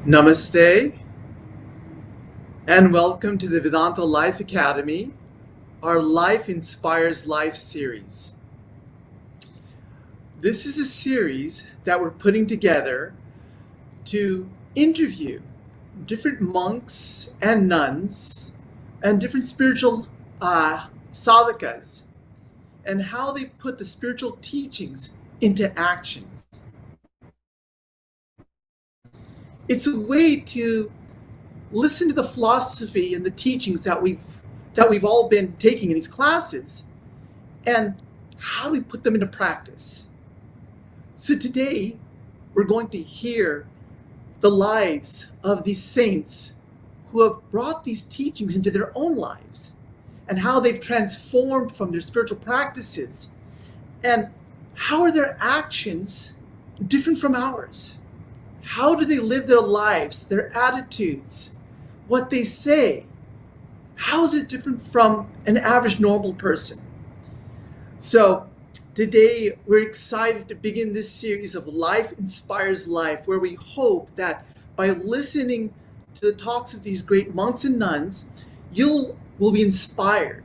Namaste, and welcome to the Vedanta Life Academy, our Life Inspires Life series. This is a series that we're putting together to interview different monks and nuns and different spiritual sadhakas and how they put the spiritual teachings into actions. It's a way to listen to the philosophy and the teachings that we've all been taking in these classes and how we put them into practice. So today we're going to hear the lives of these saints who have brought these teachings into their own lives and how they've transformed from their spiritual practices and how are their actions different from ours. How do they live their lives, their attitudes, what they say? How is it different from an average normal person? So today we're excited to begin this series of Life Inspires Life, where we hope that by listening to the talks of these great monks and nuns, you will be inspired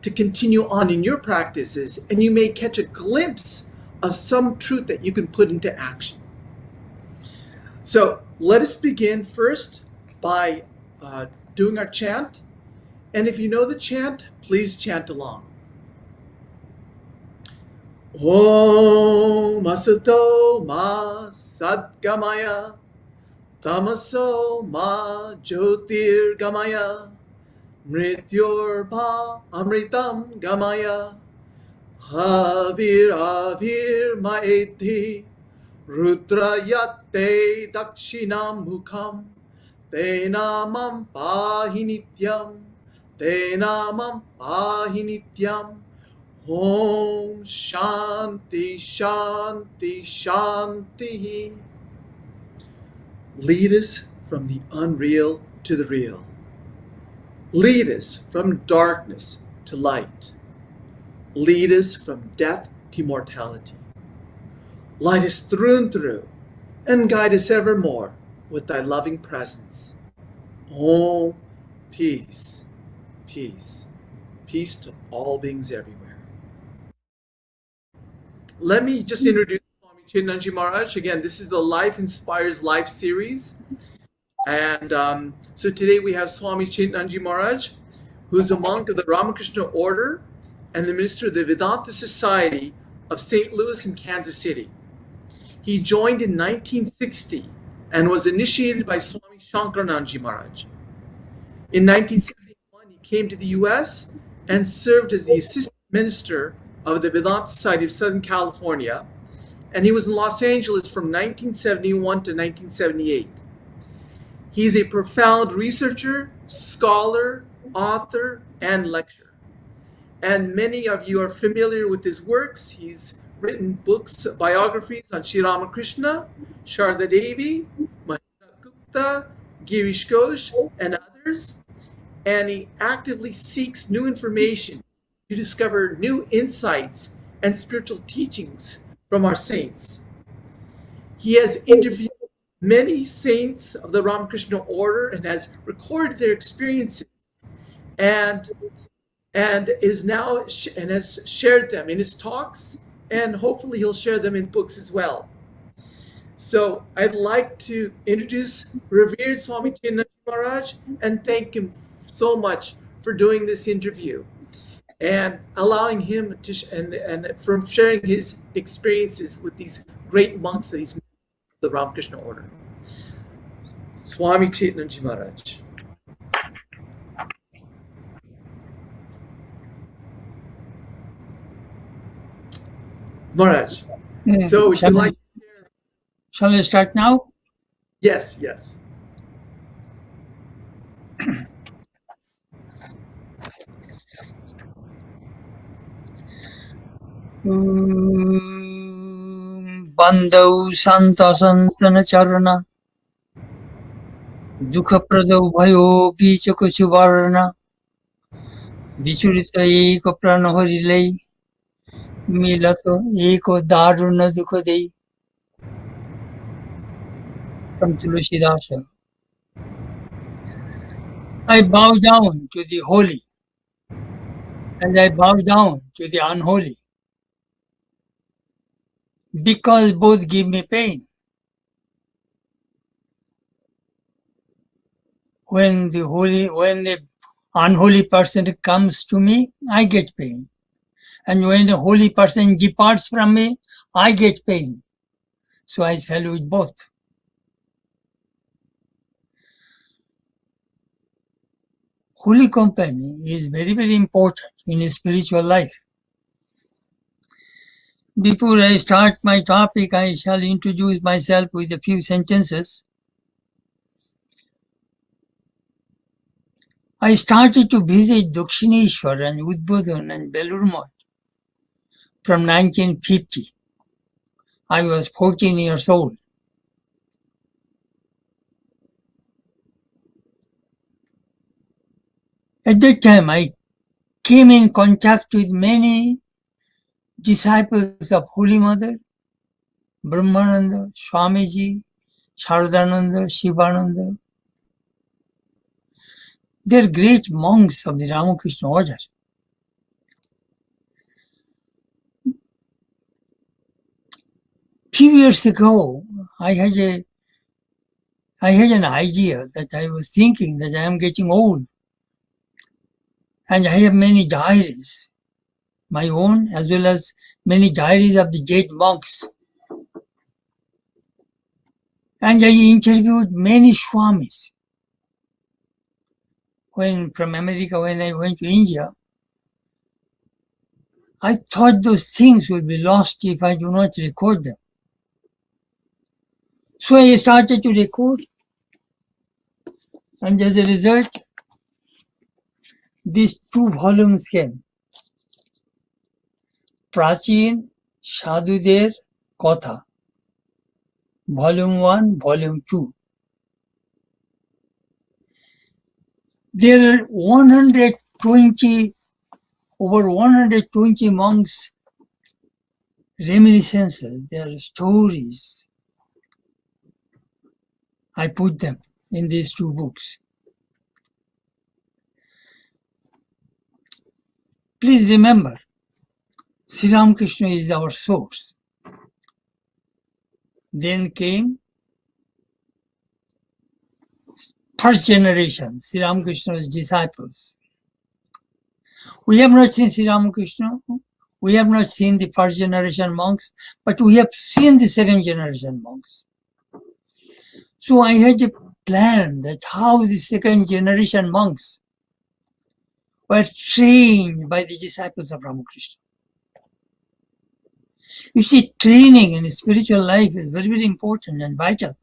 to continue on in your practices, and you may catch a glimpse of some truth that you can put into action. So let us begin first by doing our chant. And if you know the chant, please chant along. Om Asato Ma Sadgamaya Tamaso Ma Jyotir Gamaya Mrityor Ma Amritam Gamaya Havir Avir Maeti Rudrayate Dakshinam Mukham Tenamam Pahinityam Tenamam Pahinityam Om Shanti Shanti Shanti. Lead us from the unreal to the real. Lead us from darkness to light. Lead us from death to immortality. Light us through and through, and guide us evermore with thy loving presence. Om, peace, peace, peace to all beings everywhere. Let me just introduce Swami Chetanananda Maharaj. Again, this is the Life Inspires Life series. And so today we have Swami Chetanananda Maharaj, who's a monk of the Ramakrishna Order and the minister of the Vedanta Society of St. Louis and Kansas City. He joined in 1960 and was initiated by Swami Shankarananda Maharaj. In 1971, he came to the U.S. and served as the assistant minister of the Vedanta Society of Southern California, and he was in Los Angeles from 1971 to 1978. He is a profound researcher, scholar, author, and lecturer. And many of you are familiar with his works. He's written books, biographies on Sri Ramakrishna, Sharda Devi, Mahindra Gupta, Girish Ghosh, and others. And he actively seeks new information to discover new insights and spiritual teachings from our saints. He has interviewed many saints of the Ramakrishna Order and has recorded their experiences and is now and has shared them in his talks, and hopefully he'll share them in books as well. So I'd like to introduce revered Swami Chetanananda Maharaj and thank him so much for doing this interview and allowing him to and from sharing his experiences with these great monks that he's met in the Ramakrishna Order. Swami Chetanananda Maharaj. Maharaj, so would you like to share? Shall we start now? Yes, yes. Bandau Santa Santana Charana Dukha Pradau Bhayo Bichako Chubarana Bichurita Eko Prana Horilei Milato Eko Daruna Dukho Dei from Tulsidasa. I bow down to the holy and I bow down to the unholy because both give me pain. When the unholy person comes to me, I get pain. And when the holy person departs from me, I get pain. So I salute both. Holy company is very, very important in a spiritual life. Before I start my topic, I shall introduce myself with a few sentences. I started to visit Dakshineshwar and Udbodhan and Belur Math from 1950. I was 14 years old. At that time, I came in contact with many disciples of Holy Mother, Brahmananda, Swamiji, Sharadananda, Shivananda. They are great monks of the Ramakrishna order. Few years ago, I had an idea that I was thinking that I am getting old and I have many diaries, my own as well as many diaries of the great monks. And I interviewed many Swamis. From America, when I went to India, I thought those things would be lost if I do not record them. So I started to record, and as a result, these 2 volumes came. Prachin Sadhuder Kotha, Volume 1, Volume 2. There are over 120 monks' reminiscences, their stories. I put them in these 2 books. Please remember, Sri Ramakrishna is our source. Then came first generation, Sri Ramakrishna's disciples. We have not seen Sri Ramakrishna, we have not seen the first generation monks, but we have seen the second generation monks. So I had a plan that how the second generation monks were trained by the disciples of Ramakrishna. You see, training in spiritual life is very, very important and vital.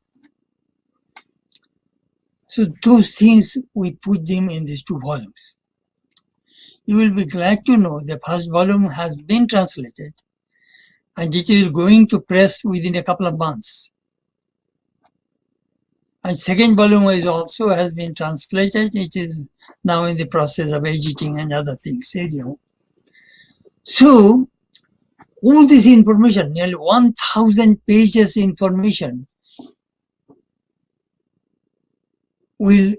So those things, we put them in these 2 volumes. You will be glad to know the first volume has been translated and it is going to press within a couple of months. And second volume has been translated. It is now in the process of editing and other things. So all this information, nearly 1,000 pages information, will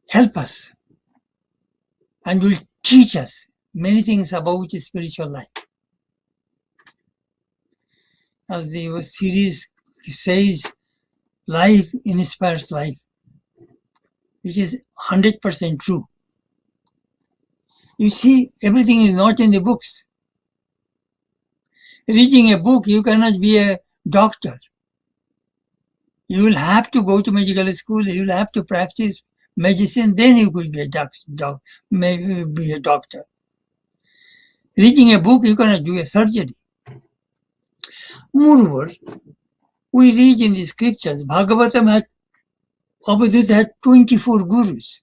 help us and will teach us many things about spiritual life. As the series says, life inspires life. It is 100% true. You see, everything is not in the books. Reading a book, you cannot be a doctor. You will have to go to medical school, you will have to practice medicine, then you could be a doctor. Reading a book, you cannot do a surgery. Moreover, we read in the scriptures, Bhagavatam Avadut had 24 gurus.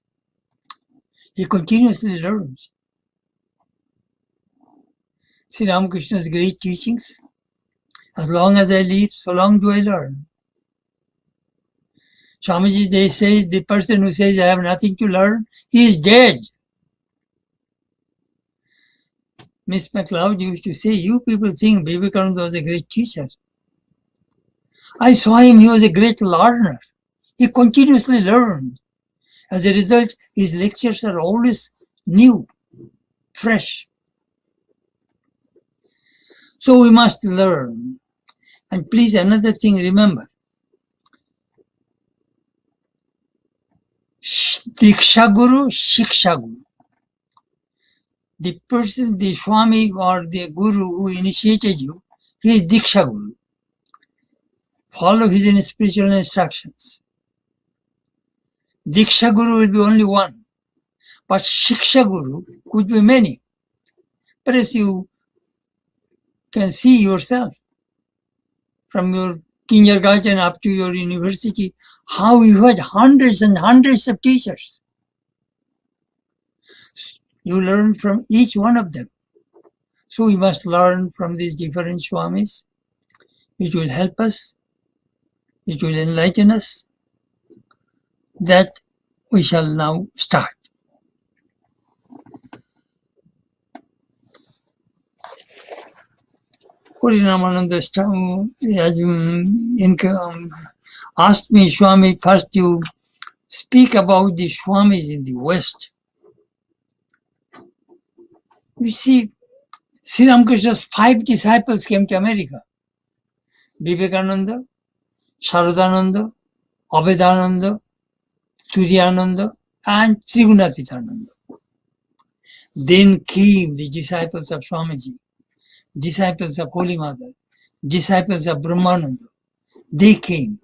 He continuously learns. Sri Ramakrishna's great teachings, as long as I live, so long do I learn. Swamiji, they say, the person who says I have nothing to learn, he is dead. Miss MacLeod used to say, you people think Vivekananda was a great teacher. I saw him, he was a great learner. He continuously learned. As a result, his lectures are always new, fresh. So we must learn. And please, another thing, remember, Diksha Guru, Shiksha Guru. The person, the Swami or the Guru who initiated you, he is Diksha Guru. Follow his spiritual instructions. Diksha Guru will be only one, but Shiksha Guru could be many. Perhaps you can see yourself from your kindergarten up to your university, how you had hundreds and hundreds of teachers. You learn from each one of them. So we must learn from these different Swamis. It will help us. It will enlighten us. That we shall now start. Purinamananda asked me, Swami, first you speak about the Swamis in the West. You see, Sri Ramakrishna's 5 disciples came to America. Vivekananda, Sharadananda, Abhedananda, Turiyananda, and Trigunatitananda. Then came the disciples of Swamiji, disciples of Holy Mother, disciples of Brahmananda. They came.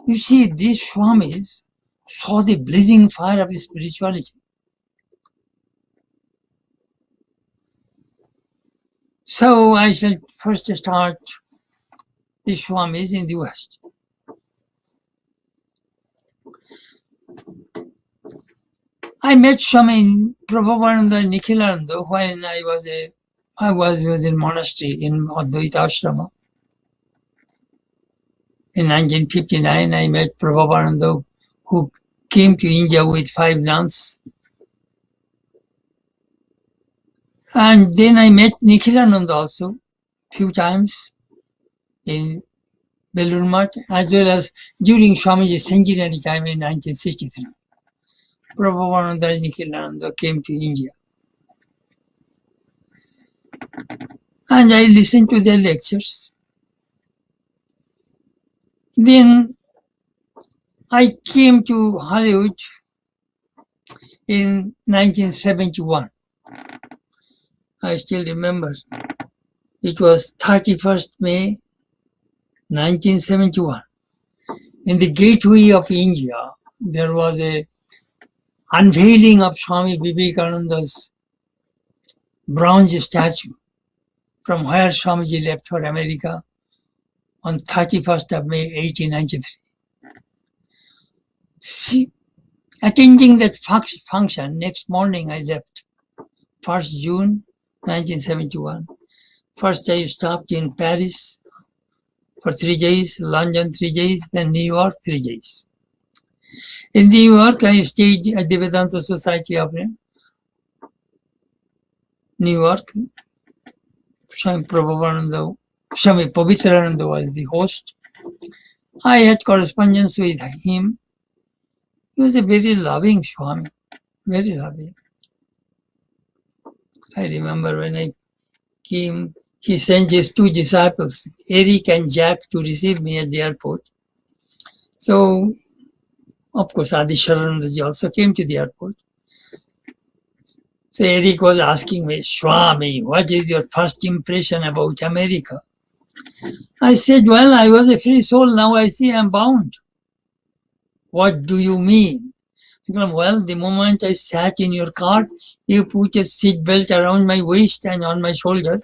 You see, these Swamis saw the blazing fire of spirituality. So I shall first start the Swamis in the West. I met Swami Prabhupada and Nikhilananda when I was within monastery in Advaita Ashrama. In 1959, I met Prabhupada who came to India with 5 nuns. And then I met Nikhilananda also few times in Belur Math, as well as during Swamiji's centenary time in 1963. Prabhupada and Nikhilananda came to India. And I listened to their lectures. Then I came to Hollywood in 1971. I still remember. It was 31st May 1971. In the gateway of India, there was a unveiling of Swami Vivekananda's bronze statue from where Swamiji left for America on 31st of May 1893. Attending that function, next morning I left. 1st June 1971. First I stopped in Paris for 3 days, London 3 days, then New York 3 days. In New York, I stayed at the Vedanta Society of New York. Swami Prabhupada, Swami Pavitrananda was the host. I had correspondence with him. He was a very loving Swami, very loving. I remember when I came, he sent his 2 disciples, Eric and Jack, to receive me at the airport. So, of course, Adi Sharanandaji also came to the airport. So Eric was asking me, Swami, what is your first impression about America? I said, well, I was a free soul, now I see I'm bound. What do you mean? He said, well, the moment I sat in your car, you put a seat belt around my waist and on my shoulder.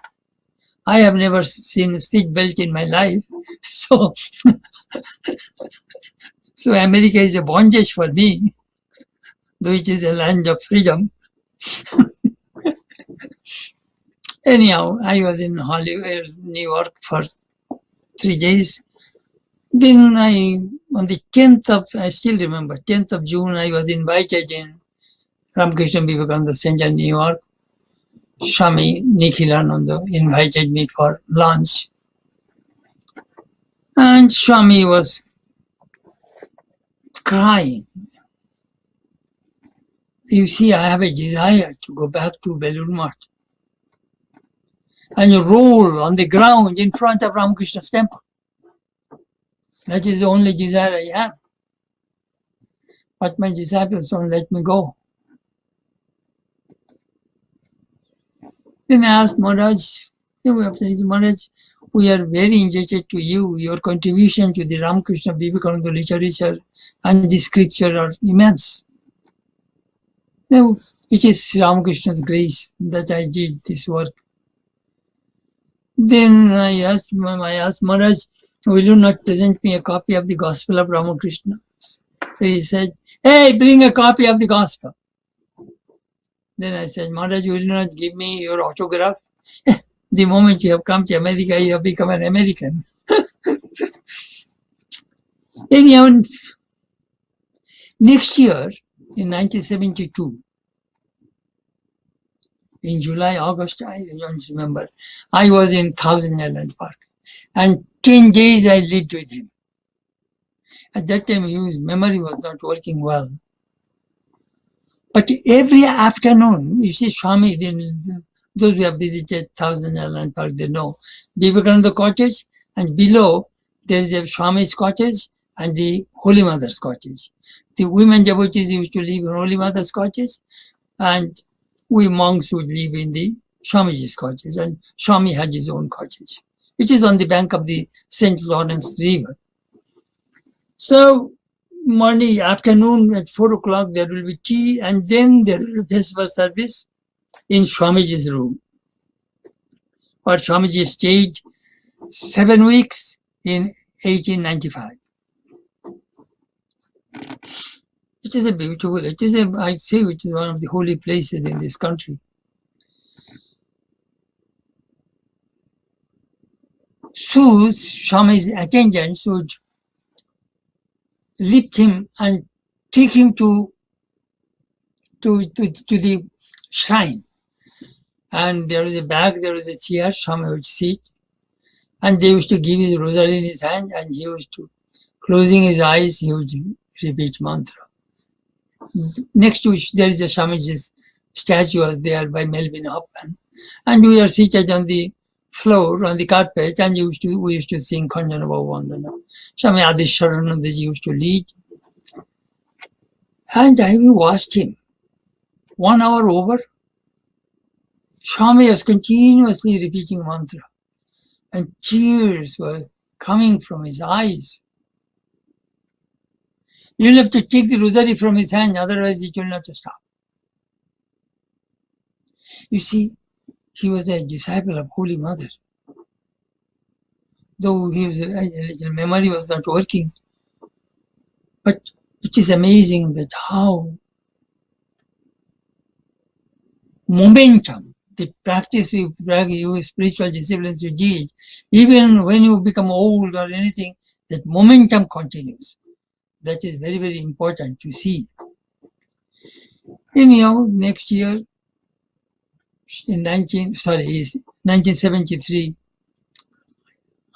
I have never seen a seat belt in my life. So, so America is a bondage for me, though it is a land of freedom. Anyhow, I was in Hollywood, New York for 3 days. Then on the 10th of, I still remember, 10th of June, I was invited in Ramakrishna Vivekananda Center, New York. Swami Nikhilananda invited me for lunch. And Swami was crying. You see, I have a desire to go back to Belur Math and roll on the ground in front of Ramakrishna's temple. That is the only desire I have. But my disciples don't let me go. Then I asked Maharaj, Maharaj, we are very indebted to you. Your contribution to the Ramakrishna Vivekananda literature and the scripture are immense. Now, it is Ramakrishna's grace that I did this work. Then I asked Maharaj, will you not present me a copy of the Gospel of Ramakrishna? So he said, hey, bring a copy of the Gospel. Then I said, Maharaj, will you not give me your autograph? The moment you have come to America, you have become an American. Anyhow, next year, in 1972, in July, August, I don't remember, I was in Thousand Island Park. And 10 days I lived with him. At that time, his memory was not working well. But every afternoon, you see, Swami, those who have visited Thousand Island Park, they know Vivekananda cottage, and below there is a Swami's cottage and the Holy Mother's cottage. The women devotees used to live in Holy Mother's cottage, and we monks would live in the Swamiji's cottage, and Swami had his own cottage, which is on the bank of the St. Lawrence River. So, morning, afternoon at 4 o'clock, there will be tea, and then there will be festival service in Swamiji's room. But Swamiji stayed 7 weeks in 1895. It is a beautiful, I'd say, it is one of the holy places in this country. So, Swami's attendants would lift him and take him to the shrine. And there was a bag, there was a chair, Swami would sit. And they used to give his rosary in his hand, and he used to, closing his eyes, he would repeat mantra. Next to which there is a Swamiji's statue was there by Melvin Hoffman. And we are seated on the floor, on the carpet, and we used to sing Khanjana Bhavandana. Swami Adi Sharanandaji used to lead. And I watched him. 1 hour over, Swami was continuously repeating mantra. And tears were coming from his eyes. You'll have to take the rosary from his hand, otherwise it will not stop. You see, he was a disciple of Holy Mother. Though his memory was not working, but it is amazing that how momentum, the practice we use, spiritual disciplines we did, even when you become old or anything, that momentum continues. That is very, very important to see. Anyhow, next year, in 1973,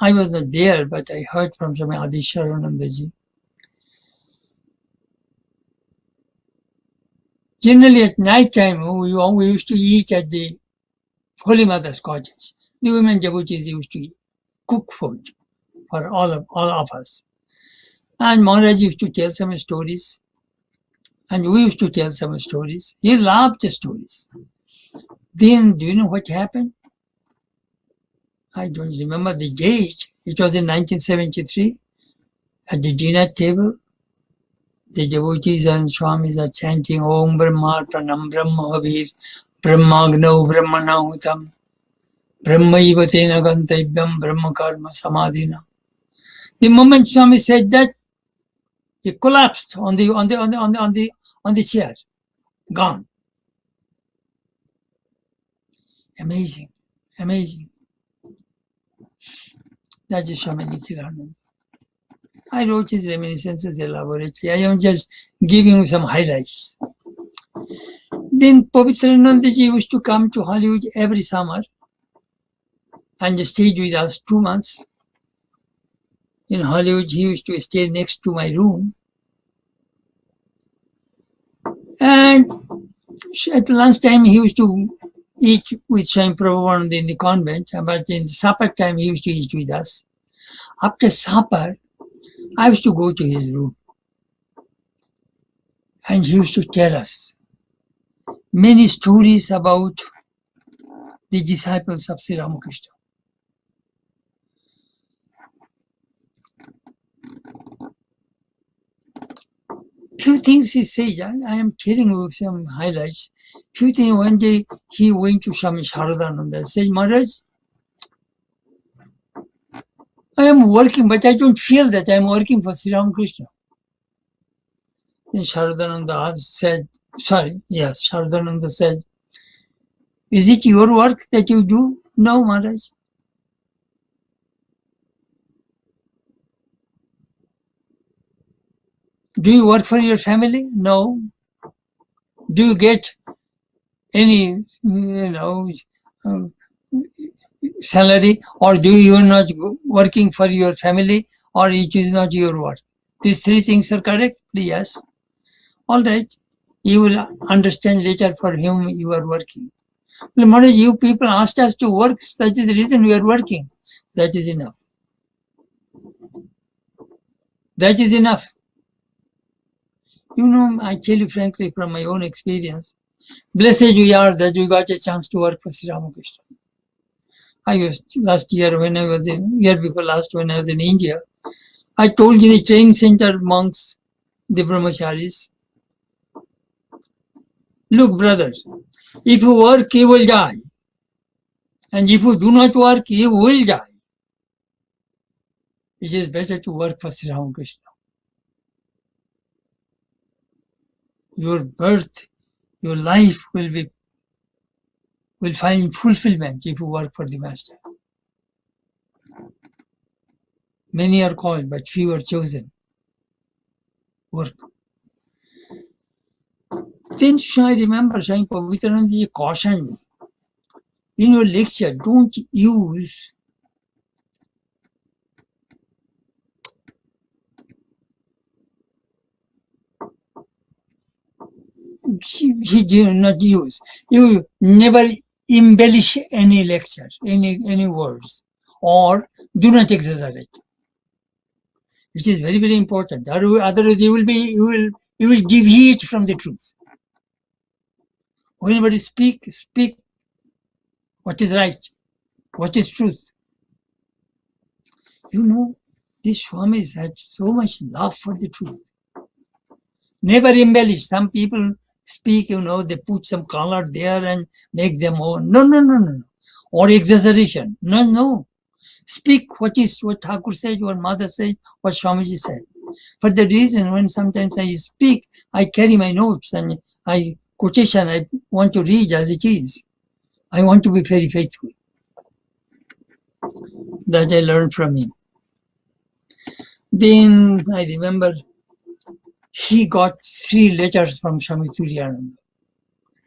I was not there, but I heard from Swami Adi Sharanandaji. Generally at night time, we used to eat at the Holy Mother's cottage. The women devotees used to cook food for all of us. And Maharaj used to tell some stories. And we used to tell some stories. He loved the stories. Then, do you know what happened? I don't remember the date. It was in 1973. At the dinner table, the devotees and Swamis are chanting Om Brahma Pranam Brahma Havir Brahmagno Brahmanahutam Brahmaiva Tena Gantaivyam Brahma Karma Samadhina. The moment Swami said that, he collapsed on the chair. Gone. Amazing. Amazing. That is Swami Nikhilananda. I wrote his reminiscences elaborately. I am just giving you some highlights. Then Pavitranandaji used to come to Hollywood every summer and stayed with us 2 months. in Hollywood, he used to stay next to my room. And at lunchtime, he used to eat with Swami Prabhupada in the convent, but in supper time, he used to eat with us. After supper, I used to go to his room. And he used to tell us many stories about the disciples of Sri Ramakrishna. Few things he said, I am telling you some highlights. Few things, one day he went to Swami Sharadananda and said, Maharaj, I am working, but I don't feel that I am working for Sri Ramakrishna. Then Sharadananda said, Sharadananda said, is it your work that you do? No, Maharaj. Do you work for your family? No. Do you get any, salary, or do you not working for your family, or it is not your work? These three things are correct? Yes. All right. You will understand later for whom you are working. Well, Maharaj, you people asked us to work, that is the reason we are working. That is enough. That is enough. You know, I tell you frankly from my own experience, blessed we are that we got a chance to work for Sri Ramakrishna. I was last year when I was in, year before last when I was in India, I told the training center monks, the brahmacharis, look brother, if you work you will die. And if you do not work, you will die. It is better to work for Sri Ramakrishna. Your birth, your life will find fulfillment if you work for the Master. Many are called, but few are chosen. Work. Then I remember Swami Pavitrananda cautioned me. In your lecture, don't use he did not use. You never embellish any lecture, any words, or do not exaggerate. Which is very, very important. Otherwise, you will deviate from the truth. Whenever you speak what is right, what is truth. You know, these Swamis had so much love for the truth. Never embellish. Some people speak, they put some color there and make them own. No. Or exaggeration. No. Speak what Thakur said, what Mother said, what Swamiji said. For the reason when sometimes I speak, I carry my notes and quotation I want to read as it is. I want to be very faithful. That I learned from him. Then I remember he got 3 letters from Swami Chetanananda.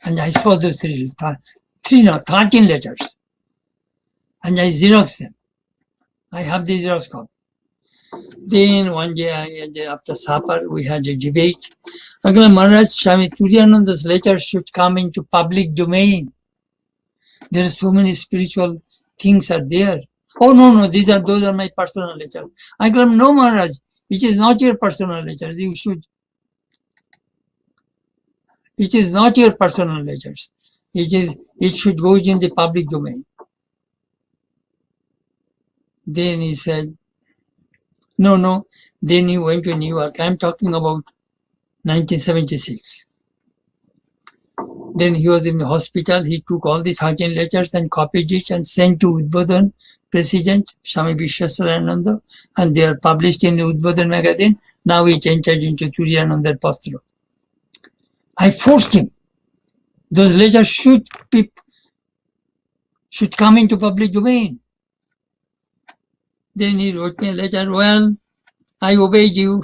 And I saw those 13 letters. And I xeroxed them. I have the xerox copy. Then one day after supper, we had a debate. Maharaj, Swami Chetanananda's letters should come into public domain. There are so many spiritual things are there. Oh no, those are my personal letters. I claim, no Maharaj, it is not your personal letters. It is not your personal letters. It should go in the public domain. Then he said, no. Then he went to New York. I'm talking about 1976. Then he was in the hospital. He took all the 13 letters and copied it and sent to Udbodhan President, Swami Vishwaswarananda, and they are published in the Udbodhan magazine. Now it entered into Turiyananda Patra. I forced him. Those letters should come into public domain. Then he wrote me a letter, well, I obeyed you.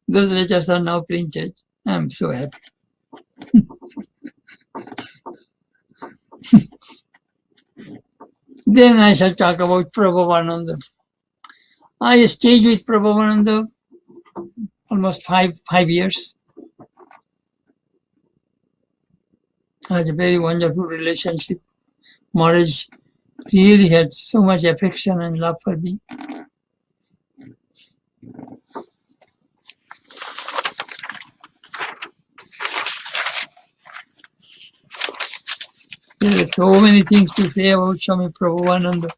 Those letters are now printed. I'm so happy. Then I shall talk about Prabhupada. I stayed with Prabhupada almost five years. I had a very wonderful relationship. Maharaj really had so much affection and love for me. There are so many things to say about Swami Prabhupada.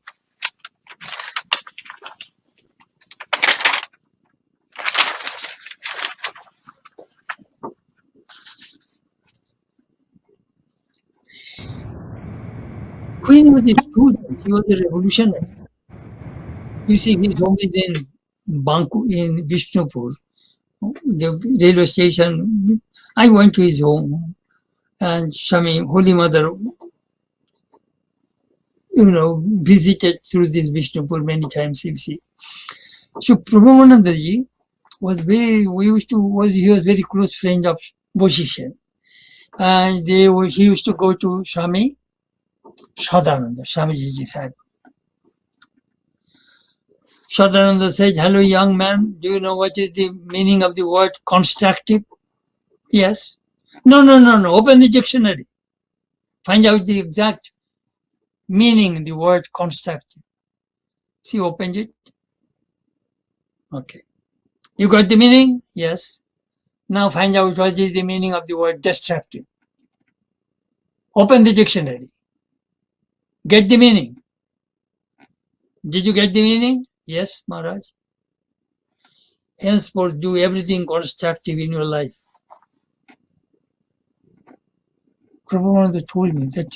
When he was a student, he was a revolutionary. You see, his home is in Banku, in Vishnupur, the railway station. I went to his home, and Swami, Holy Mother, visited through this Vishnupur many times, you see. So Prabhupada ji was he was very close friend of Boshishan. And he used to go to Swami Chetanananda, Swamiji's disciple. Chetanananda said, "Hello, young man, do you know what is the meaning of the word constructive?" Yes. No. Open the dictionary. Find out the exact meaning of the word constructive. See, opened it. Okay. You got the meaning? Yes. Now find out what is the meaning of the word destructive. Open the dictionary. Get the meaning. Did you get the meaning? Yes, Maharaj. Henceforth, do everything constructive in your life. Prabhupada told me that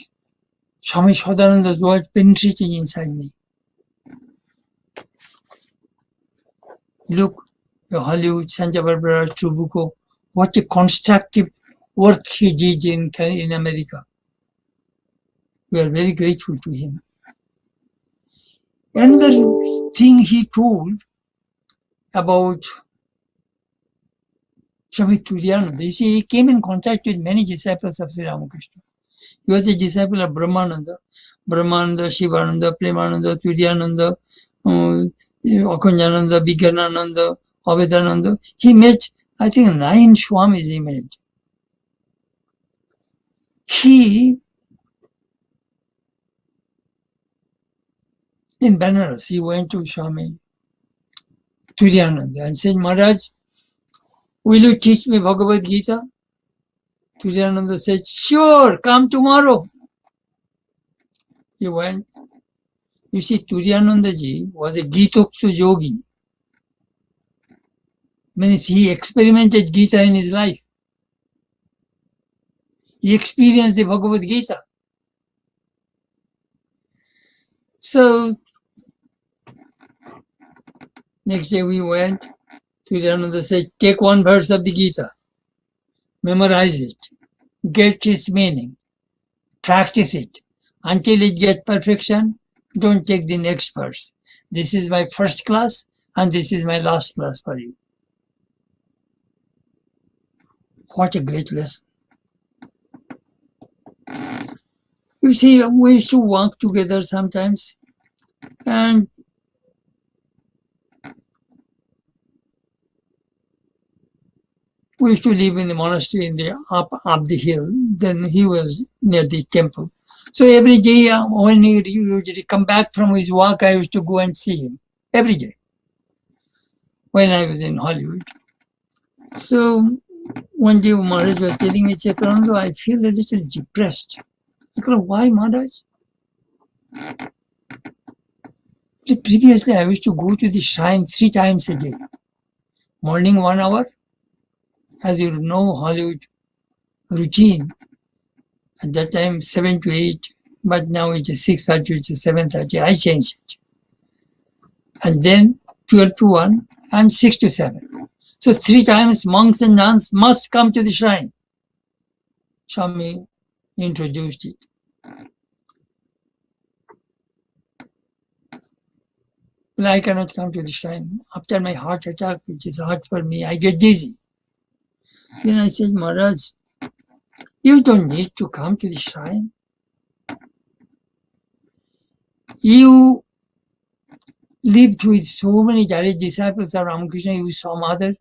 Swami Chetananda's word penetrating inside me. Look, Hollywood, Santa Barbara, Chubuco, what a constructive work he did in America. We are very grateful to him. Another thing he told about Swami Turiyananda, you see, he came in contact with many disciples of Sri Ramakrishna. He was a disciple of Brahmananda, Shivananda, Premananda, Turiyananda, Akunjananda, Vigyanananda, Avedananda. He met, I think, 9 Swamis he met. In Benares, he went to Swami Turiyananda and said, "Maharaj, will you teach me Bhagavad Gita?" Turiyananda said, "Sure, come tomorrow." He went. You see, Turiyananda ji was a Gitoktu yogi. Means he experimented Gita in his life. He experienced the Bhagavad Gita. So, next day we went. Turiyananda said, "Take one verse of the Gita, memorize it, get its meaning, practice it. Until it gets perfection, don't take the next verse. This is my first class and this is my last class for you." What a great lesson. You see, we used to walk together sometimes, and we used to live in the monastery in the up the hill. Then he was near the temple. So every day when he usually come back from his walk, I used to go and see him every day when I was in Hollywood. So one day Maharaj was telling me, "Chetanananda, I feel a little depressed." I go, "Why, Maharaj?" Previously, I used to go to the shrine 3 times a day. Morning 1 hour, as you know, Hollywood routine. At that time, 7 to 8, but now it is 6:30 to 7:30. I changed it. And then 12 to 1 and 6 to 7. So 3 times monks and nuns must come to the shrine. Swami introduced it. Well, I cannot come to the shrine. After my heart attack, which is hard for me, I get dizzy. Then I said, "Maharaj, you don't need to come to the shrine. You lived with so many direct disciples of Ramakrishna, you saw mother.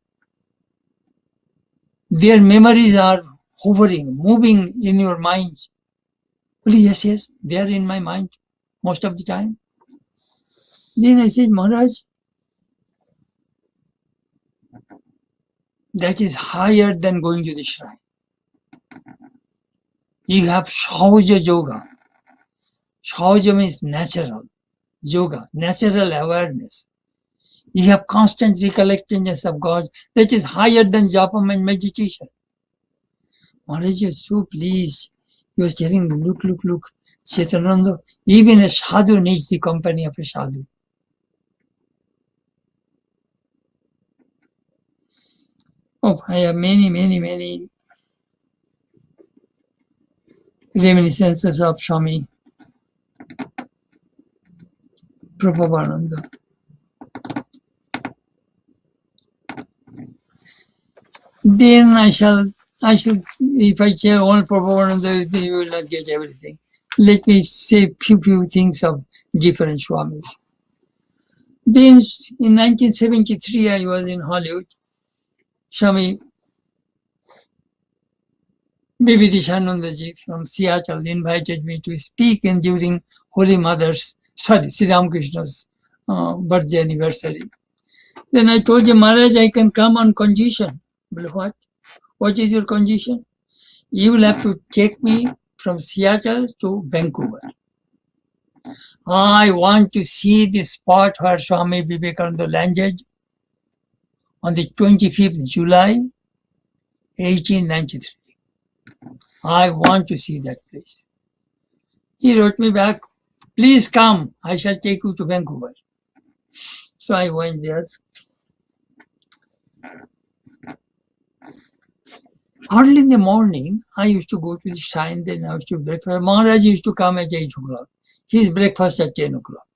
Their memories are hovering, moving in your mind. Well, yes, yes, they are in my mind most of the time. Then I said, Maharaj, that is higher than going to the shrine. You have Shahuja Yoga. Shahuja means natural. Yoga, natural awareness. You have constant recollectedness of God that is higher than japam and meditation. Maharaj was so pleased. He was telling me, look, look, look, Chetanananda, even a sadhu needs the company of a sadhu. Oh, I have many, many, many reminiscences of Swami Prabhupada. Then I shall, if I share all Prabhupada, you will not get everything. Let me say few things of different Swamis. Then in 1973, I was in Hollywood. Swami Vividishanandaji from Seattle invited me to speak and during Holy Mother's, Sri Ramakrishna's birthday anniversary. Then I told him, Maharaj, I can come on condition. Well, what? What is your condition? You will have to take me from Seattle to Vancouver. I want to see the spot where Swami Vivekananda landed on the 25th July, 1893. I want to see that place. He wrote me back, please come, I shall take you to Vancouver. So I went there. Early in the morning, I used to go to the shrine, then I used to breakfast. Maharaj used to come at 8 o'clock. His breakfast at 10 o'clock.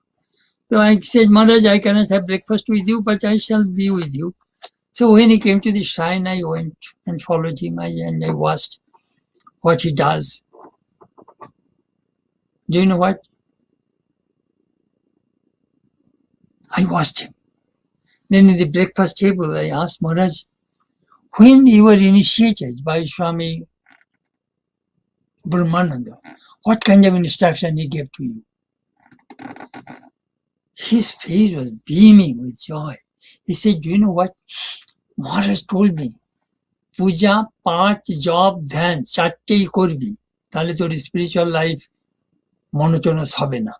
So I said, Maharaj, I cannot have breakfast with you, but I shall be with you. So when he came to the shrine, I went and followed him and I watched what he does. Do you know what? I watched him. Then in the breakfast table, I asked Maharaj, when you were initiated by Swami Brahmananda, what kind of instruction he gave to you? His face was beaming with joy. He said, do you know what? Maharaj told me, Puja, Path, Job, Dhyan, চারটেই করবি, তাহলে তোর spiritual life monotonous হবে না.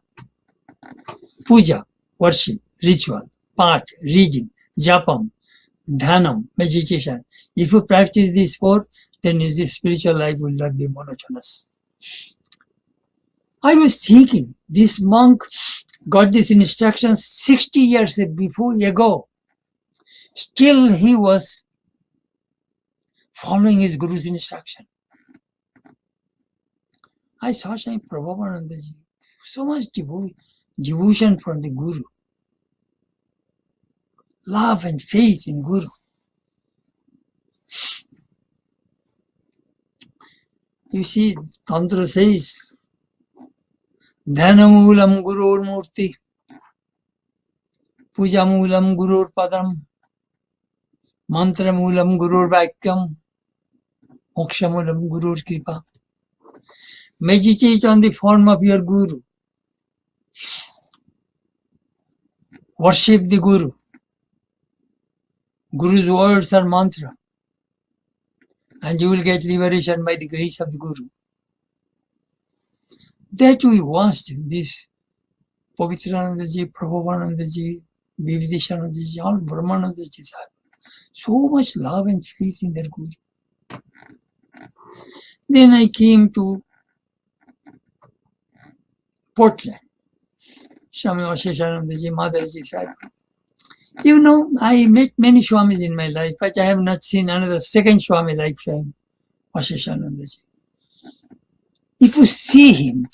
Puja, worship, ritual, Path, reading, Japam, Dhanam, meditation. If you practice these four, then the spiritual life will not be monotonous. I was thinking, this monk got this instruction 60 years ago. Still he was following his Guru's instruction. I saw Swami Prabhupada, so much devotion from the Guru. Love and faith in Guru. You see, Tantra says, Dhanamulam Gurur Murti, Pujamulam Gurur Padam, Mantramulam Gurur Vakyam, Mokshamulam Gurur Kripa. Meditate on the form of your Guru. Worship the Guru. Guru's words are mantra. And you will get liberation by the grace of the Guru. That we watched this Pavitranandaji, Prabhupanandaji, Vividishanandaji, all Brahmanandaji, so much love and faith in their Guru. Then I came to Portland, Swami Asheshanandaji, Mother's disciple. You know, I met many Swamis in my life, but I have not seen another second Swami like Swami Asheshanandaji. If you see him,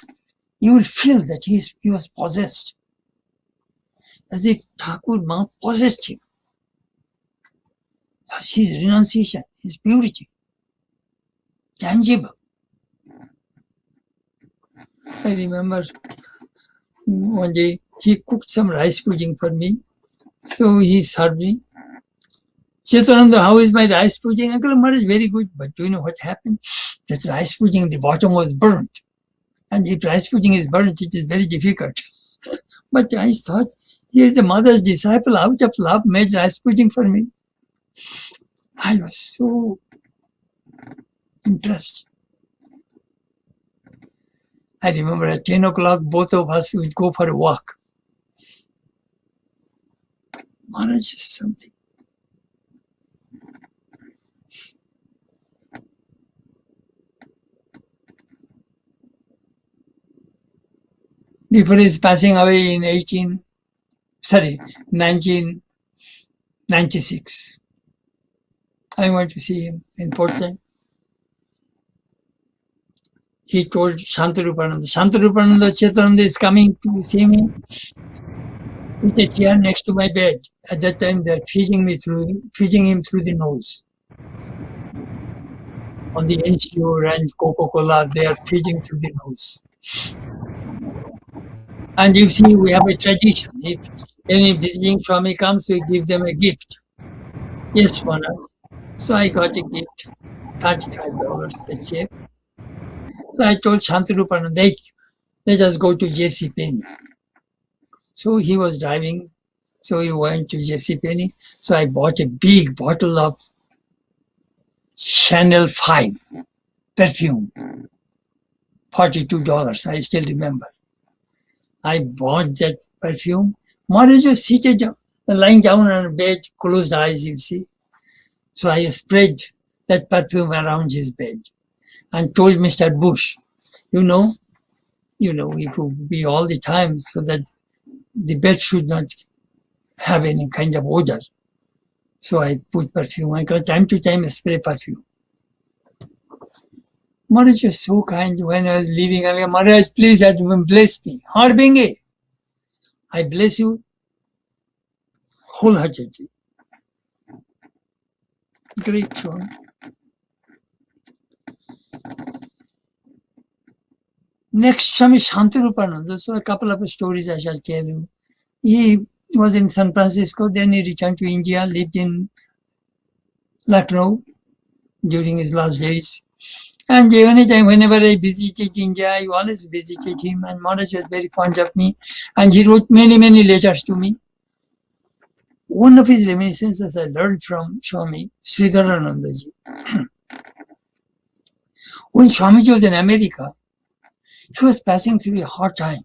you will feel that he was possessed, as if Thakur Ma possessed him. His renunciation, his purity, tangible. I remember one day he cooked some rice pudding for me. So he served me. Chetanananda, how is my rice pudding? Uncle Maharaj, very good. But do you know what happened? That rice pudding, the bottom was burnt. And if rice pudding is burnt, it is very difficult. But I thought, here's the mother's disciple out of love made rice pudding for me. I was so impressed. I remember at 10 o'clock, both of us would go for a walk. Maharaj is something. Before his passing away in 1996, I went to see him in Portland. He told Shantarupananda, Chetananda is coming to see me. With a chair next to my bed. At that time, they're feeding him through the nose. On the NCO and Coca-Cola, they are feeding through the nose. And you see, we have a tradition. If any visiting Swami comes, we give them a gift. Yes, Maharaj. So I got a gift, $35, a check. So I told Shantarupananda, let us go to J.C. Penney. So he was driving. So he went to J.C. Penney. So I bought a big bottle of Chanel 5 perfume, $42. I still remember. I bought that perfume. Maharaj was seated, lying down on a bed, closed eyes, you see. So I spread that perfume around his bed and told Mr. Bush, you know, it would be all the time so that the bed should not have any kind of odor. So I put perfume. I got time to time spray perfume. Maharaj was so kind. When I was leaving, I mean, Maharaj, please bless me. Harbinge. I bless you wholeheartedly. Great Swami. Next, Swami Shantarupananda. So a couple of stories I shall tell you. He was in San Francisco, then he returned to India, lived in Lucknow during his last days. And anytime, whenever I visited India, I always visited him, and Maharaj was very fond of me. And he wrote many, many letters to me. One of his reminiscences I learned from Swami Sridharanandaji. When Swamiji was in America, he was passing through a hard time.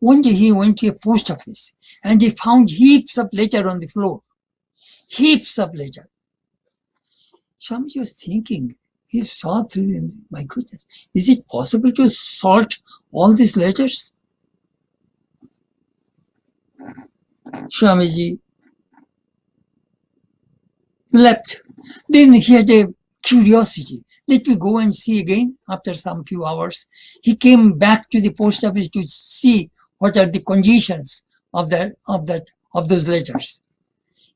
One day he went to a post office and he found heaps of letters on the floor. Heaps of letters. Swamiji was thinking, he saw through them, my goodness, is it possible to sort all these letters? Swamiji left. Then he had a curiosity. Let me go and see again. After some few hours, he came back to the post office to see what are the conditions of those letters.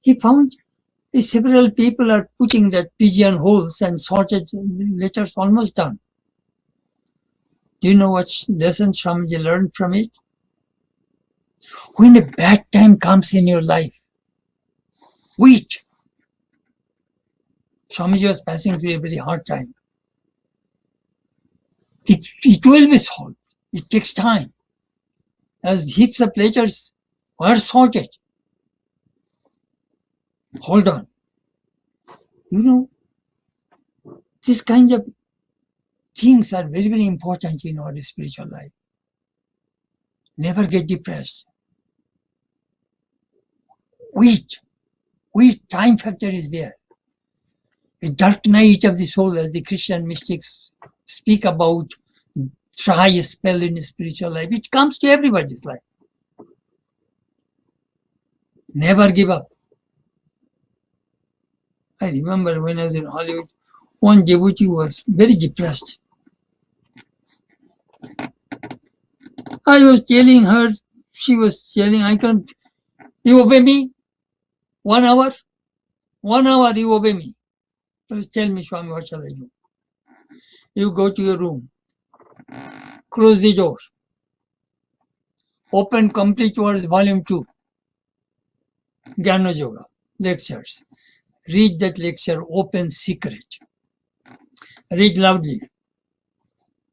He found several people are putting that pigeon holes and sorted letters almost done. Do you know what lesson Swamiji learned from it? When a bad time comes in your life, wait. Swamiji was passing through a very hard time. It will be solved. It takes time. As heaps of letters were sorted. Hold on. You know, these kinds of things are very, very important in our spiritual life. Never get depressed. Wait. Time factor is there. A dark night of the soul, as the Christian mystics speak about, try a spell in spiritual life. It comes to everybody's life. Never give up. I remember when I was in Hollywood, one devotee was very depressed. I was telling her, she was telling, I can't, you obey me? 1 hour? 1 hour you obey me. Please tell me, Swami, what shall I do? You go to your room. Close the door. Open Complete Words, Volume 2. Jnana Yoga lectures. Read that lecture, Open Secret. Read loudly.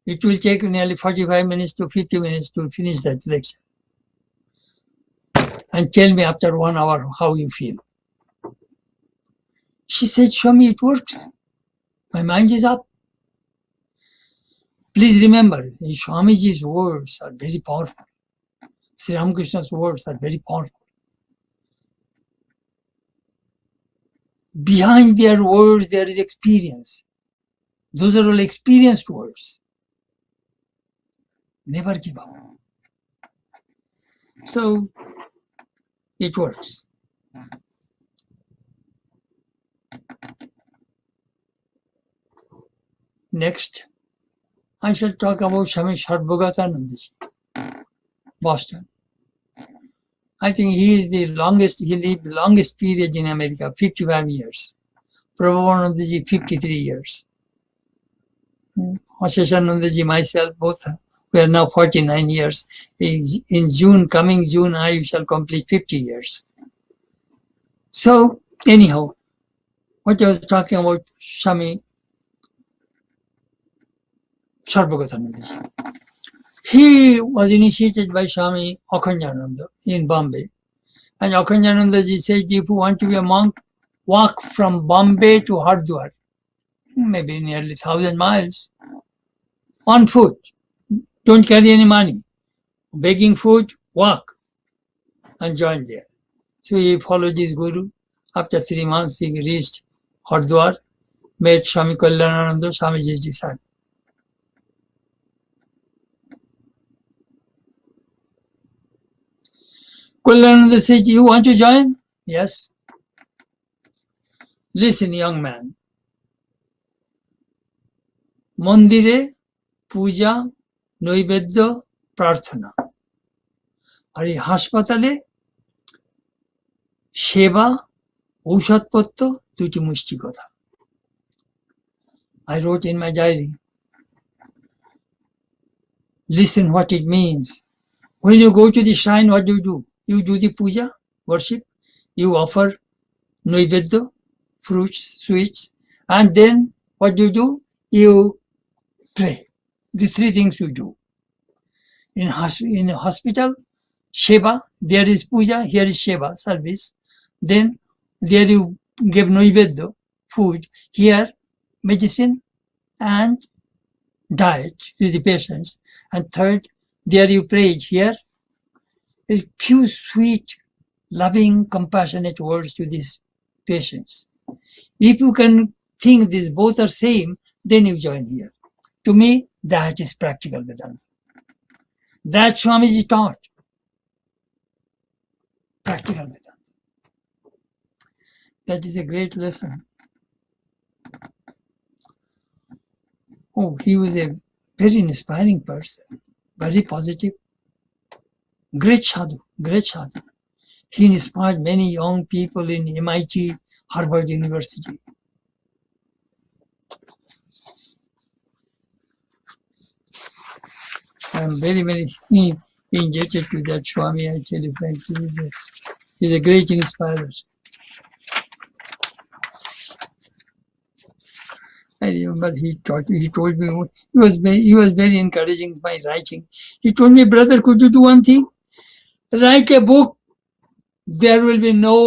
It will take nearly 45 minutes to 50 minutes to finish that lecture. And tell me after 1 hour how you feel. She said, Swami, it works. My mind is up. Please remember, Swamiji's words are very powerful. Sri Ramakrishna's words are very powerful. Behind their words, there is experience. Those are all experienced words. Never give up. So, it works. Next, I shall talk about Swami Sarvagatanandaji, Boston. I think he is the longest, he lived the longest period in America, 55 years. Prabhupanandaji, 53 years. Chetanananda, myself, both, we are now 49 years. In June, coming June, I shall complete 50 years. So, anyhow, what I was talking about, Swami Sarvagatanandaji. He was initiated by Swami Akhandananda in Bombay. And Akhandanandaji said, if you want to be a monk, walk from Bombay to Hardwar, maybe nearly 1,000 miles, on foot. Don't carry any money. Begging food, walk and join there. So he followed his guru. After 3 months, he reached Hardwar, met Swami Kalyanananda, Swamiji's disciple. Kalyanananda said, you want to join? Yes. Listen, young man. মন্দিরে পূজা, নৈবেদ্য, প্রার্থনা। আর এই হাসপাতালে সেবা, ঔষধপত্র, দুটি মুষ্টি কথা। I wrote in my diary, listen what it means. When you go to the shrine, what do? You do the puja, worship, you offer naivedya, fruits, sweets, and then what do? You pray. The 3 things you do. In a hospital, Sheva, there is puja, here is Sheva, service. Then there you give naivedya, food, here medicine and diet to the patients. And third, there you pray, here is few sweet, loving, compassionate words to these patients. If you can think these both are same, then you join here. To me, that is practical Vedanta. That Swamiji taught. Practical Vedanta. That is a great lesson. Oh, he was a very inspiring person, very positive. Great sadhu, great sadhu. He inspired many young people in MIT, Harvard University. I am very, very indebted to that Swami, I tell you frankly. He's a great inspirer. I remember he told me, he was very encouraging by writing. He told me, brother, could you do one thing? Write a book, there will be no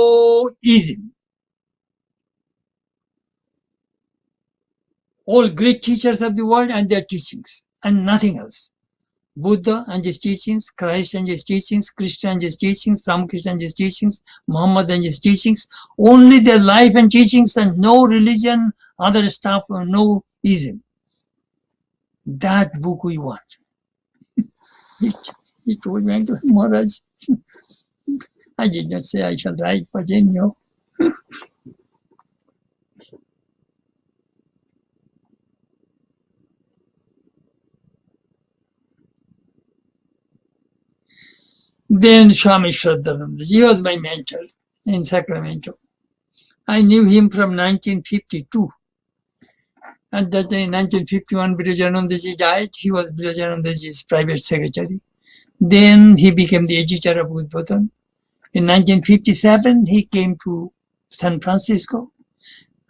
ism. All great teachers of the world and their teachings, and nothing else. Buddha and his teachings, Christ and his teachings, Krishna and his teachings, Ramakrishna and his teachings, Muhammad and his teachings, only their life and teachings and no religion, other stuff, no ism. That book we want. He told me, Maharaj, I did not say I shall write, but anyhow. Then Swami Shraddhananda, he was my mentor in Sacramento. I knew him from 1952. And that in 1951, Birajanandaji died. He was Birajanandaji's private secretary. Then he became the editor of Udbodhan. In 1957, he came to San Francisco.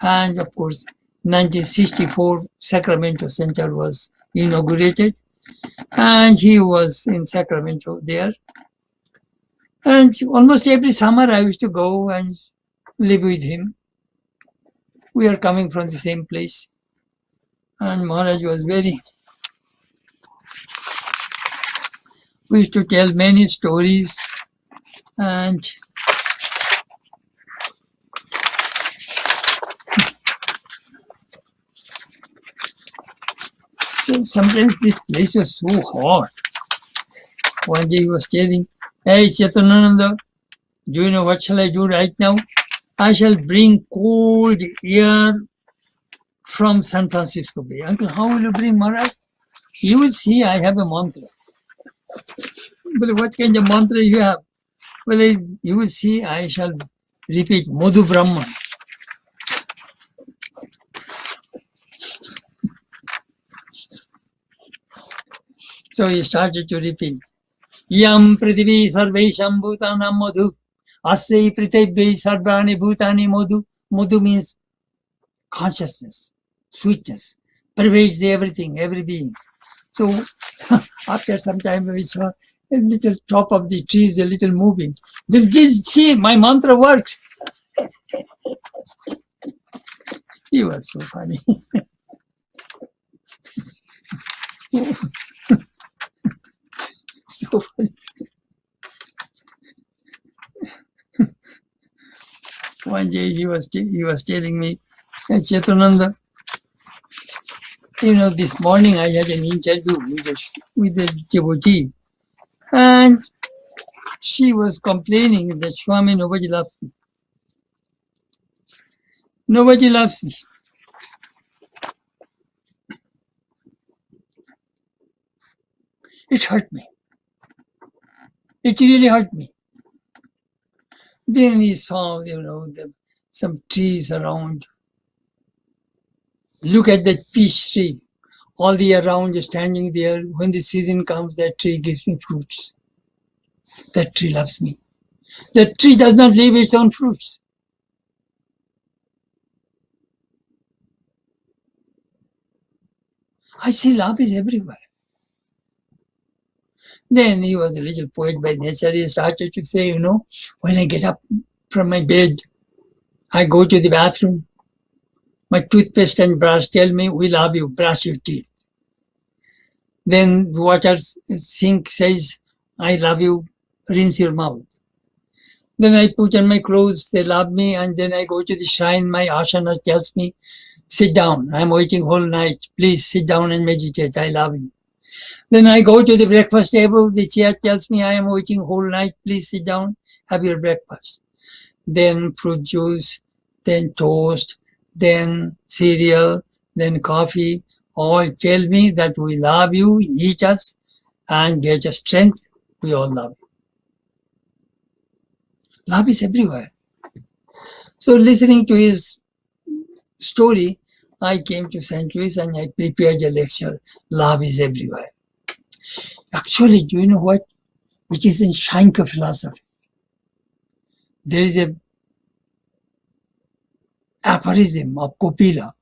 And of course, 1964, Sacramento Center was inaugurated. And he was in Sacramento there. And almost every summer I used to go and live with him. We are coming from the same place. And Maharaj was we used to tell many stories, and so sometimes this place was so hot. One day he was telling, "Hey Chetanananda, do you know what shall I do right now? I shall bring cold air from San Francisco Bay." Uncle, how will you bring, Maharaj? You will see I have a mantra. But what kind of mantra you have? Well, you will see I shall repeat Madhu Brahman. So he started to repeat. Yam Prithivi Sarvesham Bhutanam Madhu. Asya Prithibhi Sarvani Bhutani Madhu. Madhu means consciousness, sweetness, pervades everything, every being. So after some time we saw a little top of the trees, a little moving. Then just see, my mantra works. He was so funny. So funny. One day he was telling me, Chetananda, you know, this morning I had an interview with a devotee, and she was complaining that Swami, nobody loves me. Nobody loves me. It hurt me. It really hurt me. Then we saw, you know, some trees around. Look at that peach tree. All the year round, just standing there. When the season comes, that tree gives me fruits. That tree loves me. That tree does not leave its own fruits. I see love is everywhere. Then he was a little poet by nature. He started to say, you know, when I get up from my bed, I go to the bathroom. My toothpaste and brush tell me, we love you, brush your teeth. Then water sink says, I love you, rinse your mouth. Then I put on my clothes, they love me, and then I go to the shrine, my asana tells me, sit down, I'm waiting whole night, please sit down and meditate, I love you. Then I go to the breakfast table, the chair tells me, I am waiting whole night, please sit down, have your breakfast. Then fruit juice, then toast, then cereal, then coffee, all tell me that we love you, eat us, and get us strength, we all love you. Love is everywhere. So listening to his story, I came to St. Louis and I prepared a lecture, Love is Everywhere. Actually, do you know what? It is in Shankar philosophy. There is a aphorism of Kopila.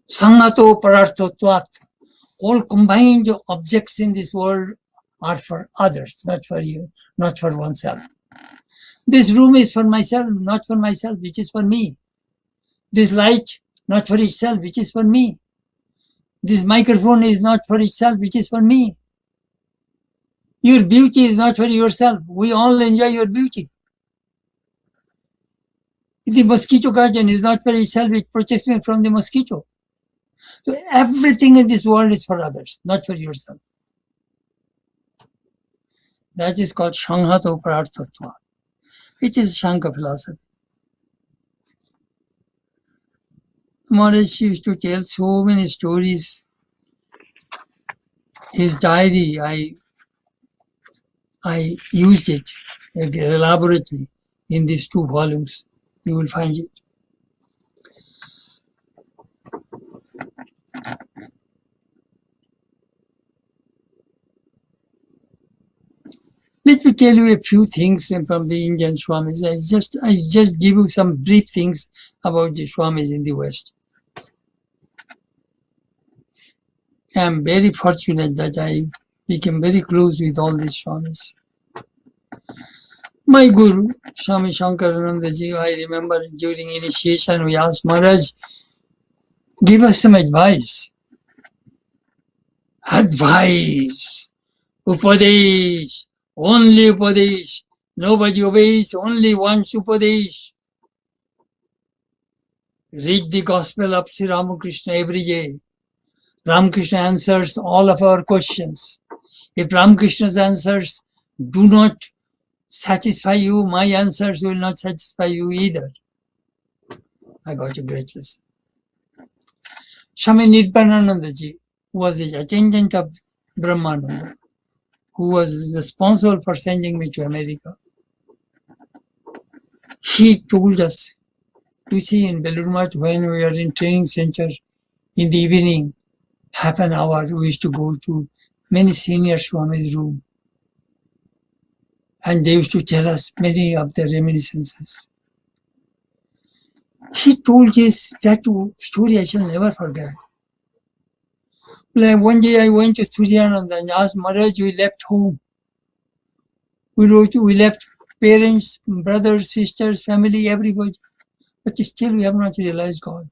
Sangato pararthotvat. All combined objects in this world are for others, not for you, not for oneself. This room is for myself, not for myself, which is for me. This light, not for itself, which is for me. This microphone is not for itself, which is for me. Your beauty is not for yourself. We all enjoy your beauty. The mosquito curtain is not for itself, it protects me from the mosquito. So everything in this world is for others, not for yourself. That is called Shanghato Prarthatva, which is Shankar philosophy. Maharaj used to tell so many stories. His diary, I used it elaborately in these 2 volumes. You will find it. Let me tell you a few things from the Indian Swamis. I just give you some brief things about the Swamis in the West. I am very fortunate that I became very close with all these Swamis. My Guru, Swami Shankaranandaji, I remember during initiation we asked Maharaj, give us some advice. Advice, Upadesh, only Upadesh. Nobody obeys, only one Upadesh. Read the Gospel of Sri Ramakrishna every day. Ramakrishna answers all of our questions. If Ramakrishna's answers do not satisfy you, my answers will not satisfy you either. I got a great lesson. Swami Nirbananandaji was the attendant of Brahmananda, who was responsible for sending me to America. He told us, you see, in Belur Math, when we are in training center, in the evening, half an hour, we used to go to many senior Swamis' room. And they used to tell us many of their reminiscences. He told us that story I shall never forget. Like one day I went to Chetanananda and asked Maharaj, we left home. We left parents, brothers, sisters, family, everybody. But still we have not realized God.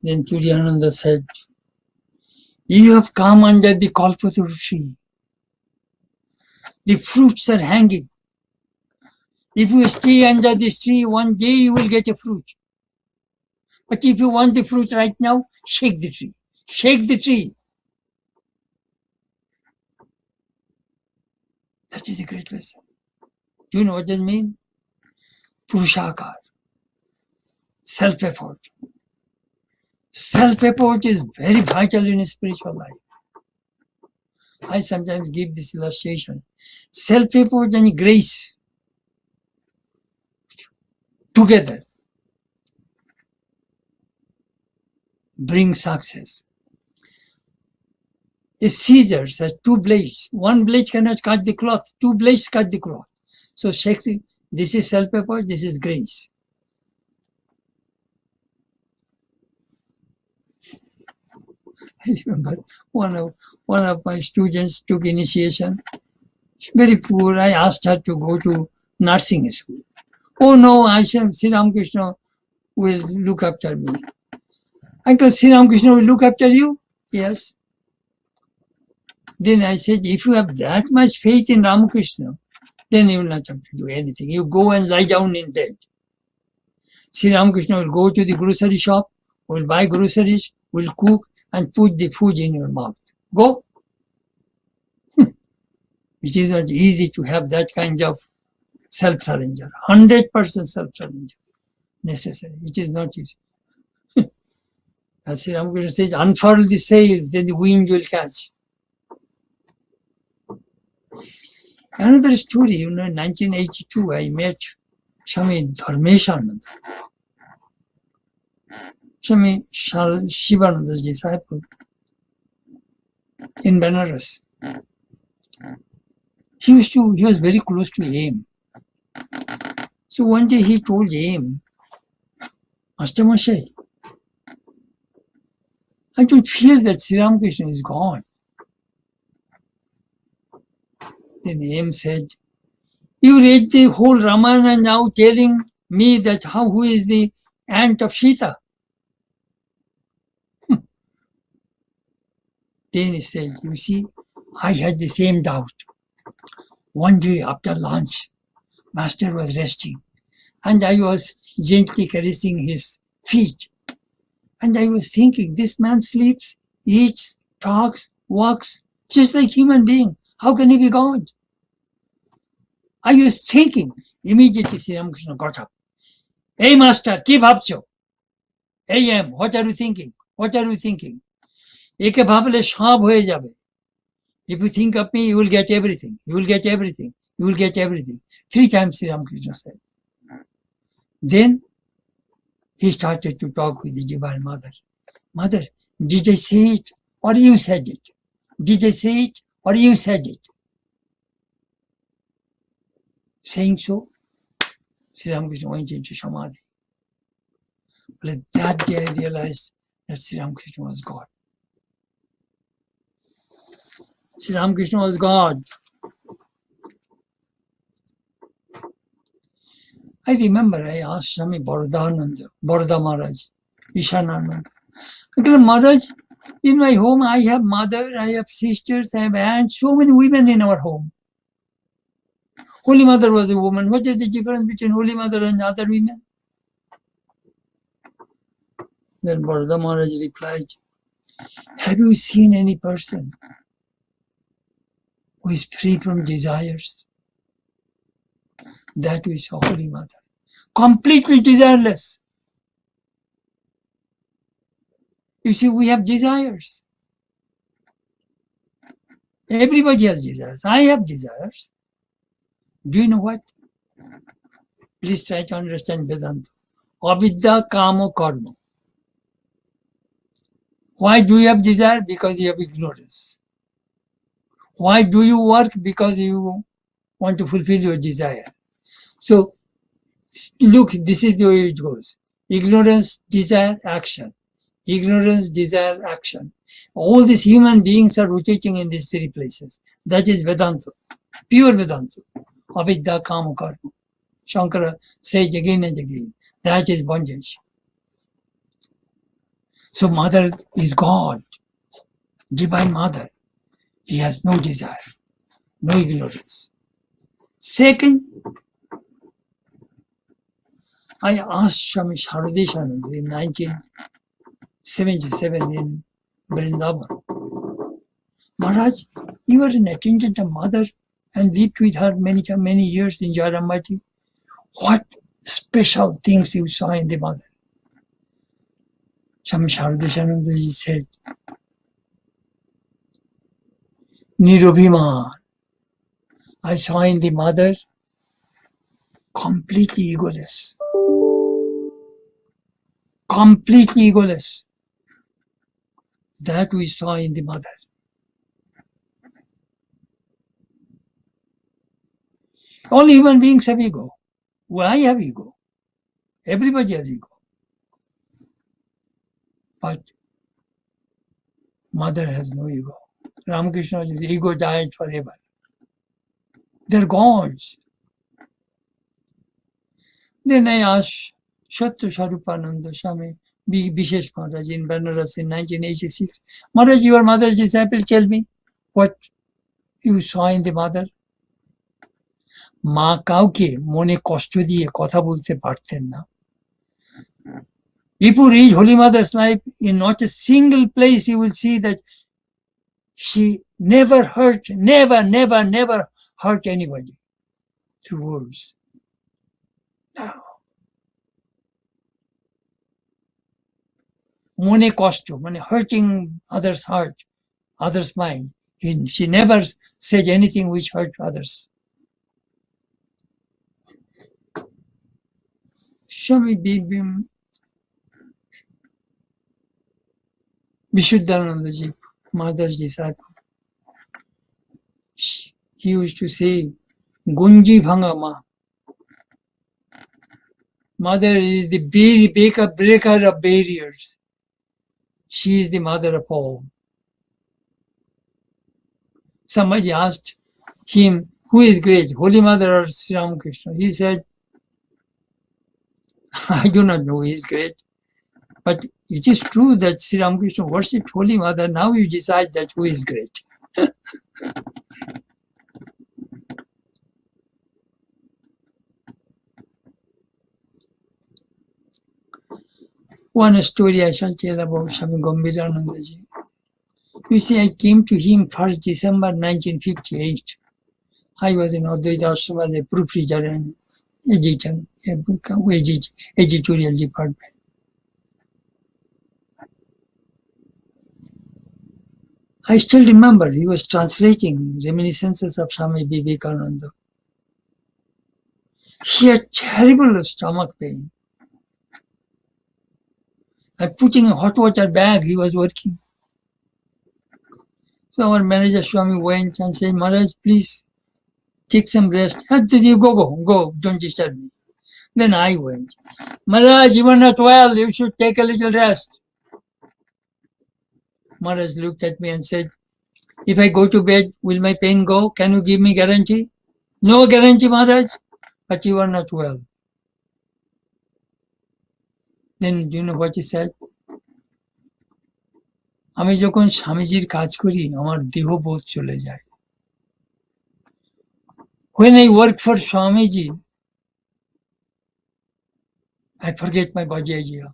Then Chetanananda said, you have come under the Kalpataru tree. The fruits are hanging. If you stay under this tree, one day you will get a fruit. But if you want the fruit right now, shake the tree. Shake the tree. That is a great lesson. Do you know what that means? Purushakar. Self-effort. Self-effort is very vital in a spiritual life. I sometimes give this illustration. Self-effort and grace together bring success. A scissors has two blades. One blade cannot cut the cloth. Two blades cut the cloth. So Shakespeare, this is self-effort, this is grace. I remember one of my students took initiation. She's very poor. I asked her to go to nursing school. Oh no, I said, Sri Ramakrishna will look after me. Uncle, Sri Ramakrishna will look after you? Yes. Then I said, if you have that much faith in Ramakrishna, then you will not have to do anything. You go and lie down in bed. Sri Ramakrishna will go to the grocery shop, will buy groceries, will cook and put the food in your mouth. Go. It is not easy to have that kind of self-surrender. 100% self-surrender necessary. It is not easy. As Sri Ramakrishna says, unfurl the sail, then the wind will catch. Another story, in 1982, I met Swami Dharmeshananda, Swami Shivananda's disciple in Benares. He was very close to AIM. So one day he told AIM, Master Moshe, I don't feel that Sri Ramakrishna is gone. Then AIM said, you read the whole Ramayana now telling me that who is the aunt of Sita. Then he said, you see, I had the same doubt. One day after lunch, Master was resting and I was gently caressing his feet. And I was thinking, this man sleeps, eats, talks, walks, just like human being. How can he be God? I was thinking, immediately Sri Ramakrishna got up. Hey Master, ki bhabcho? Hey AIM, what are you thinking? What are you thinking? Eke bhabale shab hoye jabe. If you think of me, you will get everything. You will get everything. You will get everything. 3 times Sri Ramakrishna said. Then he started to talk with the Divine Mother. Mother, did I say it or you said it? Did I say it or you said it? Saying so, Sri Ramakrishna went into Samadhi. But that day I realized that Sri Ramakrishna was God. Sri Ramakrishna was God. I remember I asked Swami Boroda Maharaj, Ishanananda. I said, Maharaj, in my home I have mother, I have sisters, I have aunts, so many women in our home. Holy Mother was a woman. What is the difference between Holy Mother and other women? Then Boroda Maharaj replied, have you seen any person who is free from desires? That is Holy Mother. Completely desireless. You see, we have desires. Everybody has desires. I have desires. Do you know what? Please try to understand Vedanta. Avidya kamo karma. Why do you have desire? Because you have ignorance. Why do you work? Because you want to fulfill your desire. So, look, this is the way it goes. Ignorance, desire, action. Ignorance, desire, action. All these human beings are rotating in these three places. That is Vedanta, pure Vedanta. Avidya kama karma. Shankara says again and again, that is bondage. So Mother is God, Divine Mother. He has no desire, no ignorance. Second, I asked Swami Sharadeshananda in 1977 in Vrindavan, Maharaj, you are an attendant of Mother and lived with her many years in Jaramati. What special things you saw in the Mother? Swami Sharadeshananda said, Nirobhiman. I saw in the Mother completely egoless. Completely egoless. That we saw in the Mother. All human beings have ego. Well, I have ego. Everybody has ego. But Mother has no ego. Ramakrishna's ego died forever. They're gods. Then I asked Shattu Sharupananda Swami Bishesh Maharaj in Banaras in 1986, Maharaj, your mother's disciple, tell me what you saw in the Mother. মা কাউকে মনে কষ্ট দিয়ে কথা বলতে পারতেন না. If you read Holy Mother's life, in not a single place you will see that she never hurt anybody through words. মনে কষ্ট, মানে hurting others' heart, others' mind. She never said anything which hurt others. Swami Vishuddhanandaji, Mother's disciple, he used to say, Gunji Bhanga Ma. Mother is the breaker of barriers. She is the mother of all. Somebody asked him, who is great, Holy Mother or Sri Ramakrishna? He said, I do not know who is great. But it is true that Sri Ramakrishna worshipped Holy Mother. Now you decide that who is great. One story I shall tell about Swami Gambhiranandaji. You see, I came to him 1st December 1958. I was in Advaita Ashram as a proofreader and editorial department. I still remember he was translating reminiscences of Swami Vivekananda. He had terrible stomach pain. putting a hot water bag, he was working. So our manager Swami went and said, Maharaj, please take some rest. And said, you go, don't disturb me. Then I went. Maharaj, you are not well, you should take a little rest. Maharaj looked at me and said, if I go to bed, will my pain go? Can you give me guarantee? No guarantee, Maharaj, but you are not well. Then do you know what he said? আমি যখন স্বামীজির কাজ করি আমার দেহ বোধ চলে যায়। When I work for Swamiji, I forget my body idea.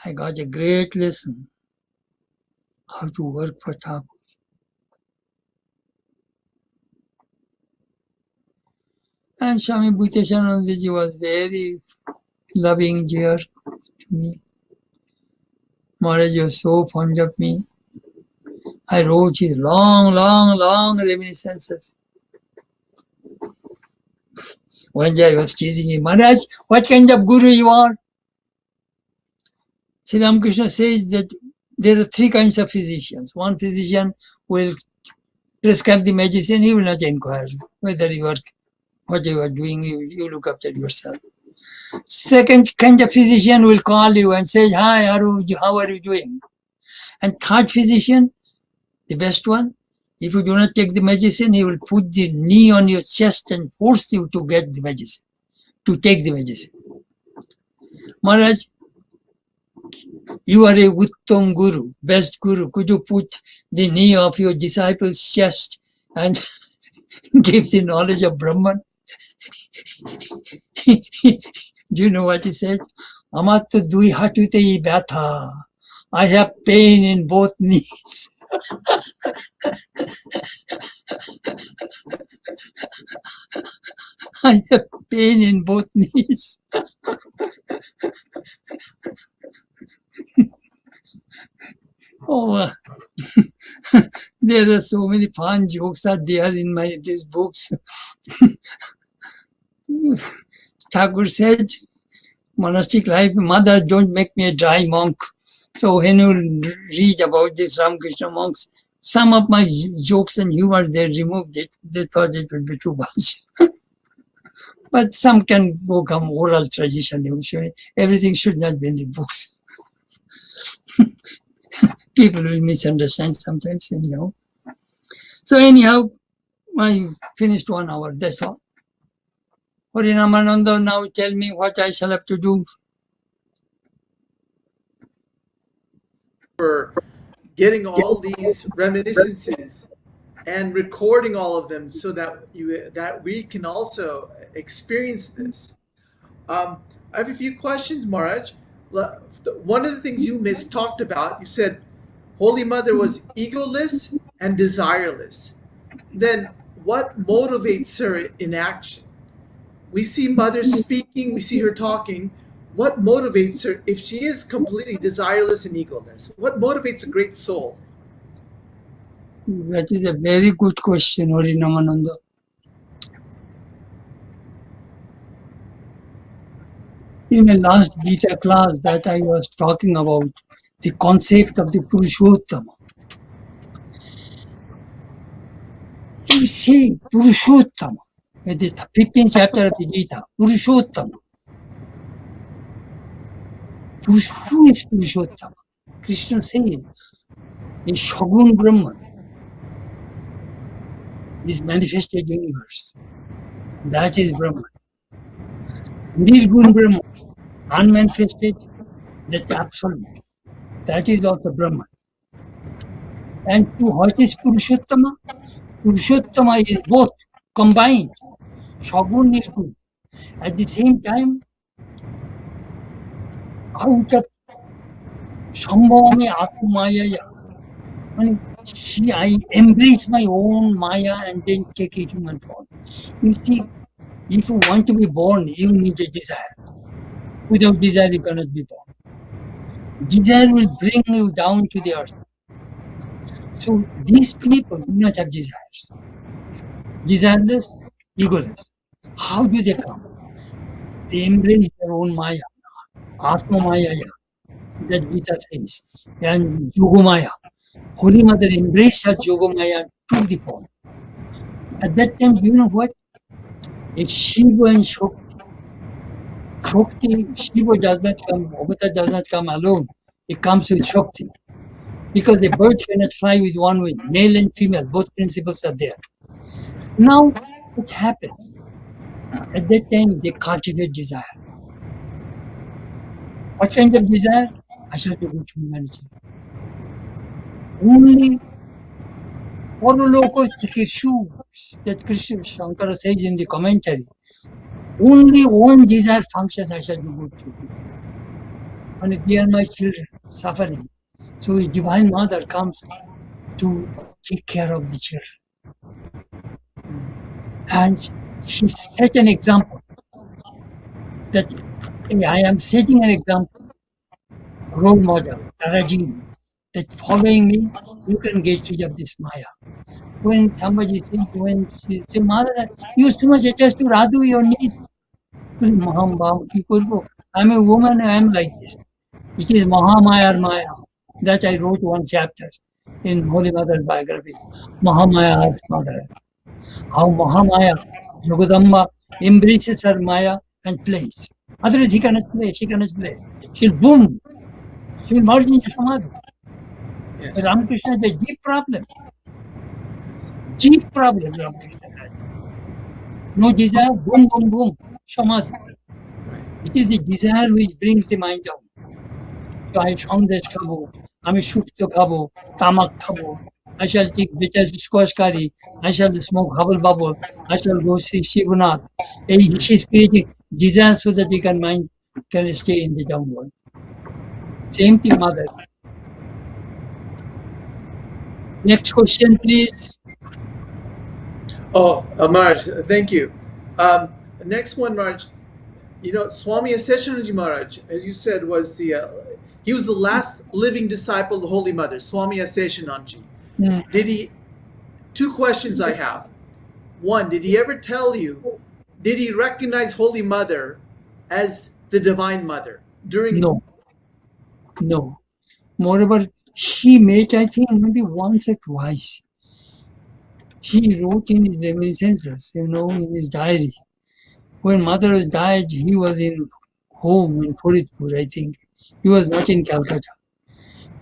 I got a great lesson how to work for Thakur. And Swami Bhuteshanandaji was very loving, dear to me. Maharaj was so fond of me. I wrote his long reminiscences. One day I was teasing him, Maharaj, what kind of guru you are? Sri Ramakrishna says that there are three kinds of physicians. One physician will prescribe the medicine, he will not inquire whether you are, what you are doing, you look after yourself. Second kind of physician will call you and say, hi, how are you doing? And third physician, the best one, if you do not take the medicine, he will put the knee on your chest and force you to get the medicine, to take the medicine. Maharaj, you are a Uttam Guru, best Guru. Could you put the knee of your disciple's chest and give the knowledge of Brahman? Do you know what he said? Amar to dui hatutei batha. I have pain in both knees. I have pain in both knees. Oh, there are so many fun jokes are there in these books. Thakur said, monastic life, mother, don't make me a dry monk. So when you read about these Ramakrishna monks, some of my jokes and humor, they removed it. They thought it would be too much. But some can become oral tradition. Everything should not be in the books. People will misunderstand sometimes, anyhow. So anyhow, I finished 1 hour, that's all. Harinamananda, now tell me what I shall have to do. For getting all these reminiscences and recording all of them so that we can also experience this. I have a few questions, Maharaj. One of the things you talked about, you said Holy Mother was egoless and desireless. Then what motivates her in action? We see Mother speaking, we see her talking. What motivates her if she is completely desireless and egoless? What motivates a great soul? That is a very good question, Harinamananda. In the last Gita class that I was talking about, the concept of the Purushottama. You see Purushottama, in the 15th chapter of the Gita, Purushottama. Who is Purushottama? Krishna says, in Shagun Brahman, this manifested universe. That is Brahman. Nirgun Brahman, unmanifested, that's absolute. That is also Brahman. And what is Purushottama? Purushottama is both combined, Shagun Nirgun. At the same time, out of Sambhavami Atmaya, I embrace my own Maya and then take a human form. You see, if you want to be born, you need a desire. Without desire, you cannot be born. Desire will bring you down to the earth. So these people do not have desires. Desireless, egoless. How do they come? They embrace their own Maya. Atma Maya, that Gita says, and Yogamaya. Holy Mother embraced her Yogamaya and took the form. At that time, you know what? It's Shiva and Shakti. Shiva does not come, Avatar does not come alone. It comes with Shakti. Because a bird cannot fly with one wing, male and female, both principles are there. Now, what happens? At that time, they cultivate desire. What kind of desire? I shall to go to humanity. Only Paralokos Chikishu, that Krishna Shankara says in the commentary. Only one desire functions I shall do good to people. And they are my children suffering. So a divine mother comes to take care of the children. And she set an example that I am setting an example, role model, Tarajin, that following me, you can get rid of this Maya. When somebody says, when she says, Mother, you so much attached to Radhu, your niece. I'm a woman, I am like this. It is Mahamaya or Maya. That I wrote one chapter in Holy Mother's biography. Mahamaya's mother. How Mahamaya, Jagadamba, embraces her Maya and plays. Otherwise, he cannot play, she cannot play. She'll boom. She'll merge into Samadhi. Yes. Ramakrishna has a deep problem. Deep problem, Ramakrishna has. No desire, boom, boom, boom, Samadhi. It is the desire which brings the mind down. So I Sandesh খাবো, আমি শুক্তো খাবো, তামাক খাবো, I shall take bitter squash curry, I shall smoke hubble bubble, I shall go see Shivunath. He is creating desire so that he can mind can stay in the downward. Same thing, mother. Next question, please. Oh, Maharaj, thank you. Next one, Maharaj. You know, Swami Seshananji Maharaj, as you said, was he was the last living disciple of the Holy Mother, Swami Seshananji. Did he? Two questions I have. One, did he ever tell you? Did he recognize Holy Mother as the Divine Mother during? No. Moreover, he met, I think, maybe once or twice. He wrote in his reminiscences, in his diary. When mother died, he was in home in Faridpur, I think. He was not in Calcutta.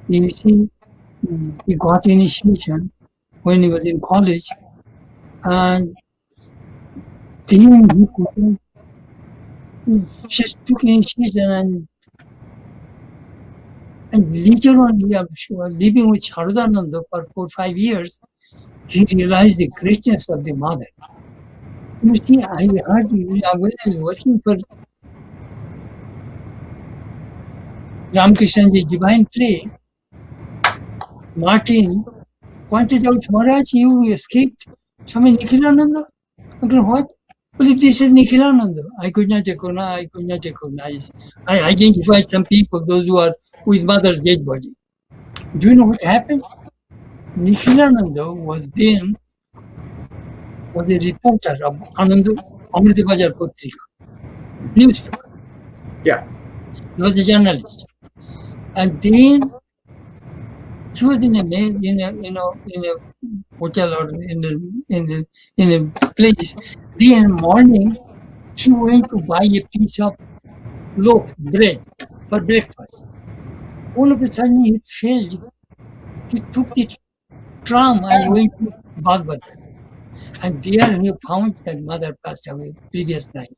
You see, he got initiation when he was in college, and then he couldn't. He just took initiation, and later on, living with Sharadananda for 4 or 5 years, he realized the greatness of the mother. You see, I heard when I was working for Ramakrishna's divine play, Martin pointed out, Maharaj, you escaped Swami Nikhilananda. I go, what? Well, this is Nikhilananda. I could not recognize. I identified some people, those who are with mother's dead body. Do you know what happened? Nikhilananda was a reporter of Amrita Bajar Patrika, newspaper. Yeah. He was a journalist. And then he was in a hotel or in a place. Then in the morning, he went to buy a piece of loaf, bread for breakfast. All of a sudden, he failed. He took the tram and went to Bhagavad. And there he found that mother passed away previous night.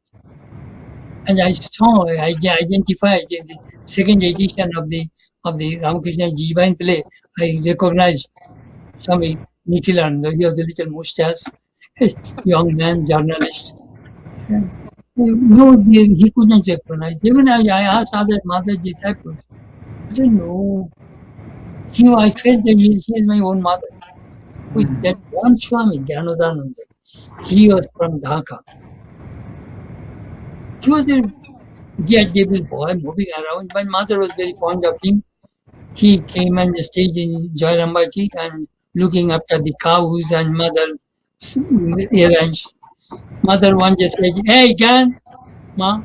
And I identified in the second edition of the Ramakrishna Divine Play. I recognized Swami Nikhilananda. He was a little mustache, young man, journalist. No, he couldn't recognize. Even I asked other mother disciples. I don't know. I felt that he is my own mother. With that one Swami, Gyanodananda, he was from Dhaka. He was a devil boy moving around. My mother was very fond of him. He came and stayed in Jairambati and looking after the cows and mother errands. Mother one just said, hey, Gan, Ma.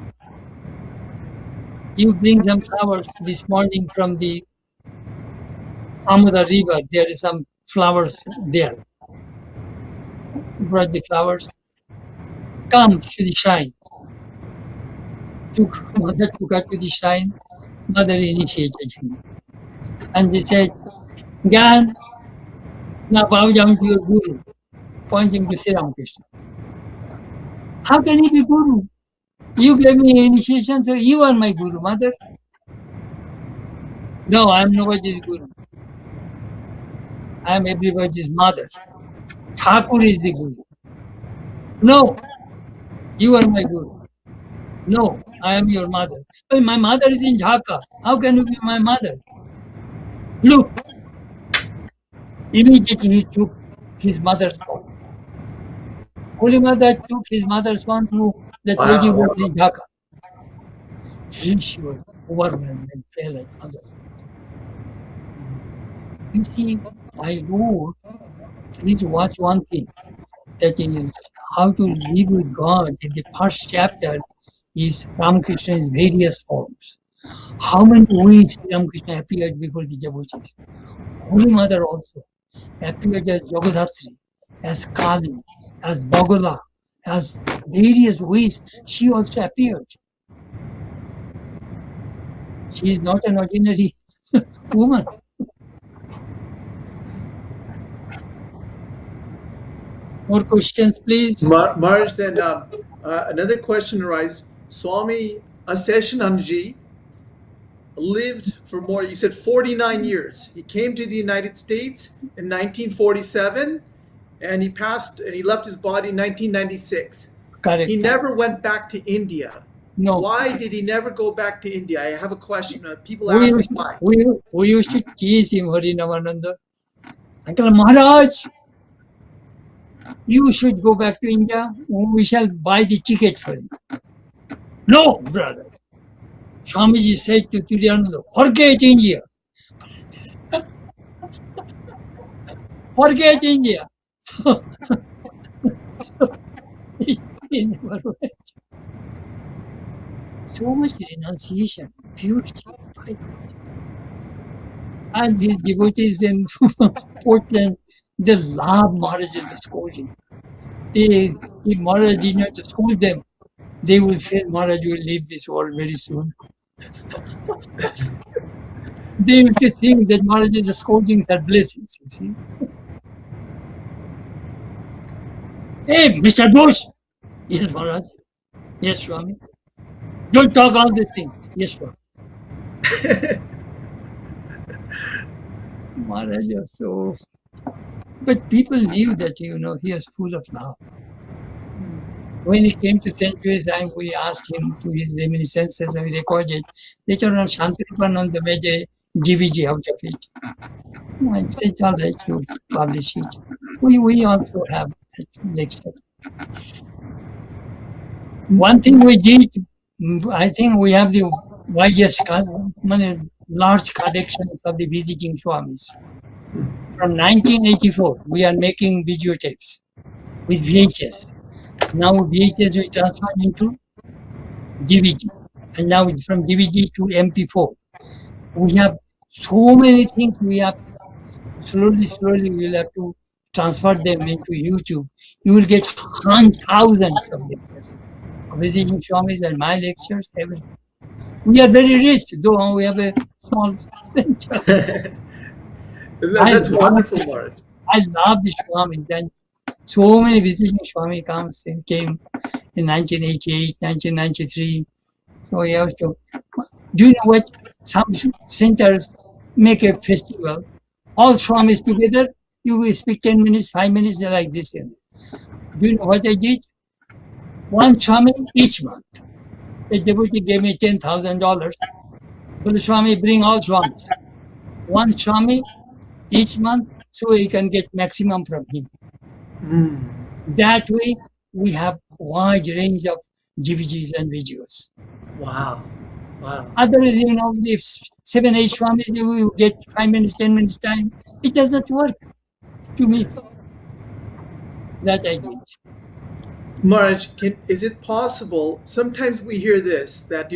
You bring some flowers this morning from the Amada river. There is some flowers there. Brought the flowers. Come to the shrine. Mother took her to the shrine. Mother initiated him. And they said, Gan, now bow down to your guru, pointing to Sri Ramakrishna. How can he be guru? You gave me initiation, so you are my guru, mother. No, I am nobody's guru. I am everybody's mother. Thakur is the guru. No, you are my guru. No, I am your mother. Well, my mother is in Dhaka. How can you be my mother? Look, immediately he took his mother's form. Holy Mother took his mother's form to that lady who was in Dhaka. She was overwhelmed and fell like others. You see, I wrote, please watch one thing, that in how to live with God, in the first chapter is Ramakrishna's various forms. How many ways Ramakrishna appeared before the Jabutis? Holy Mother also appeared as Jagadhatri, as Kali, as Bagala, as various ways she also appeared. She is not an ordinary woman. More questions, please. Maharaj, then another question arises. Swami Aseshananji lived for more, you said 49 years. He came to the United States in 1947 and he passed and he left his body in 1996. Correct. He never went back to India. No. Why did he never go back to India? I have a question. People We ask used, why. we used to tease him, Harinavananda. Uncle Maharaj, you should go back to India. We shall buy the ticket for you. No, brother. Swamiji said to Chetanananda, forget India. Forget India. So he never went. So much renunciation, purity. And his devotees in Portland, they love Maharaj's scolding. If Maharaj did not scold them, they will feel Maharaj will leave this world very soon. They will think that Maharaj's scoldings are blessings, you see. Hey, Mr. Bush! Yes, Maharaj. Yes, Swami. Don't talk all these things. Yes, Swami. Maharaj was so... But people knew that, he was full of love. When he came to St. Louis, we asked him to his reminiscences and we recorded. Later on, Shantaripananda made a DVD out of it. I said, all right, you publish it. We also have that lecture. One thing we did, I think we have the widest, large collections of the visiting Swamis. From 1984, we are making videotapes with VHS. Now VHS we transfer into DVD, and now from DVD to MP4. We have so many things. We have slowly we will have to transfer them into YouTube. You will get thousands of lectures, visiting Swamis and my lectures, everything. We are very rich, though we have a small center. That's wonderful, Maharaj. I love the Swamis, and so many visiting Swami came in 1988, 1993. So we have to. Do you know what? Some centers make a festival. All Swamis together, you will speak 10 minutes, 5 minutes, like this. Do you know what I did? One Swami each month. The devotee gave me $10,000. So the Swami bring all Swamis. One Swami each month, so you can get maximum from him. That way, we have wide range of DVDs and videos. Wow. Otherwise, if 7, 8 Swamis, you get 5 minutes, 10 minutes time, it does not work to me. That I did. Maharaj, is it possible, sometimes we hear this, that,